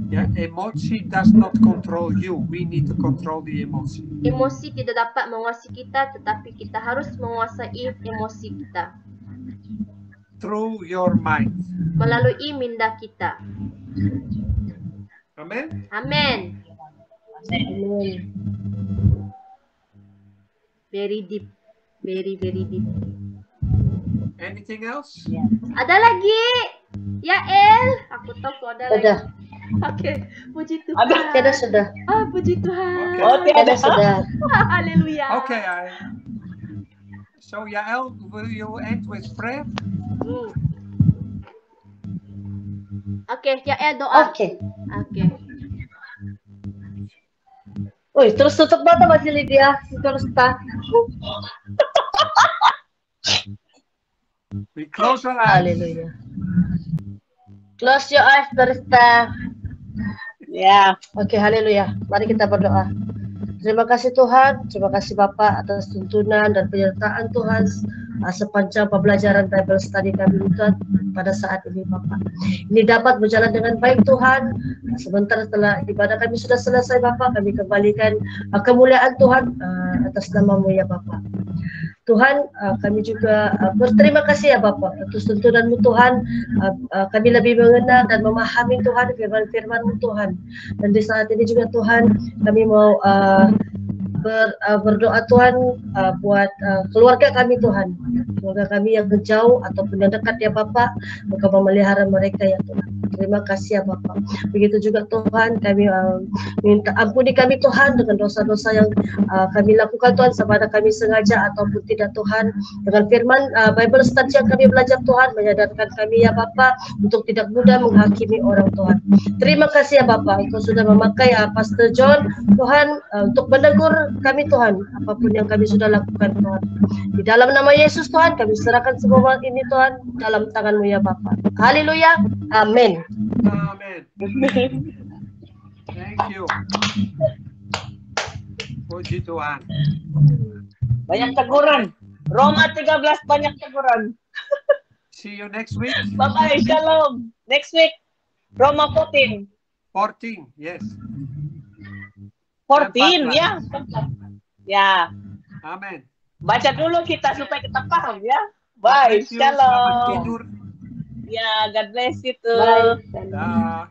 Yeah, emotion does not control you. We need to control the emotion. Emosi tidak dapat menguasai kita, tetapi kita harus menguasai emosi kita Through your mind. melalui minda kita. Amen. Amen. Amen. Very deep. Very deep. Anything else? Ada lagi? Ya El, aku tahu kok ada lagi. Sudah. Oke, puji Tuhan. Ada. Tiada sudah. Puji Tuhan. Okay. Oh, Tiada tiada. sudah. Haleluya. Okay. So Yael, will you end with prayer? Oke, ya El doa. Oke. Oke. Woi, terus tutup mata masih Lydia. Terus tak. We close our eyes. Haleluya. Close your eyes, Barista. Ya. Oke, haleluya. Mari kita berdoa. Terima kasih Tuhan, terima kasih Bapak atas tuntunan dan penyertaan Tuhan sepanjang pembelajaran Bible Study kami Tuhan pada saat ini Bapak. Ini dapat berjalan dengan baik Tuhan. Sebentar setelah ibadah kami sudah selesai Bapak, kami kembalikan kemuliaan Tuhan atas nama-Mu ya Bapak. Tuhan, kami juga berterima kasih ya Bapak atas tuntunan-Mu Tuhan. Kami lebih mengenal dan memahami Tuhan firman-firman-Mu Tuhan. Dan di saat ini juga Tuhan, kami mau berdoa Tuhan buat keluarga kami Tuhan. Keluarga kami yang jauh ataupun yang dekat ya Bapak, Engkau memelihara mereka ya Tuhan. Terima kasih ya Bapak. Begitu juga Tuhan, kami minta ampuni kami Tuhan dengan dosa-dosa yang kami lakukan Tuhan, sama ada kami sengaja ataupun tidak Tuhan. Dengan firman Bible Study yang kami belajar Tuhan, menyadarkan kami ya Bapak untuk tidak mudah menghakimi orang Tuhan. Terima kasih ya Bapak, Engkau sudah memakai Pastor John Tuhan untuk menegur kami Tuhan, apapun yang kami sudah lakukan Tuhan. Di dalam nama Yesus Tuhan, kami serahkan semua ini Tuhan dalam tangan-Mu ya Bapak. Haleluya. Amin. Amen. Thank you. Puji Tuhan. Banyak teguran. Roma 13 banyak teguran. See you next week. Bye-bye. Shalom. Next week, Roma 14. 14, yes. 14, ya. Ya. Amen. Baca dulu kita supaya kita paham ya. God Bye. bless you. Selamat Shalom. tidur. Ya, God bless you too. Bye. Dah.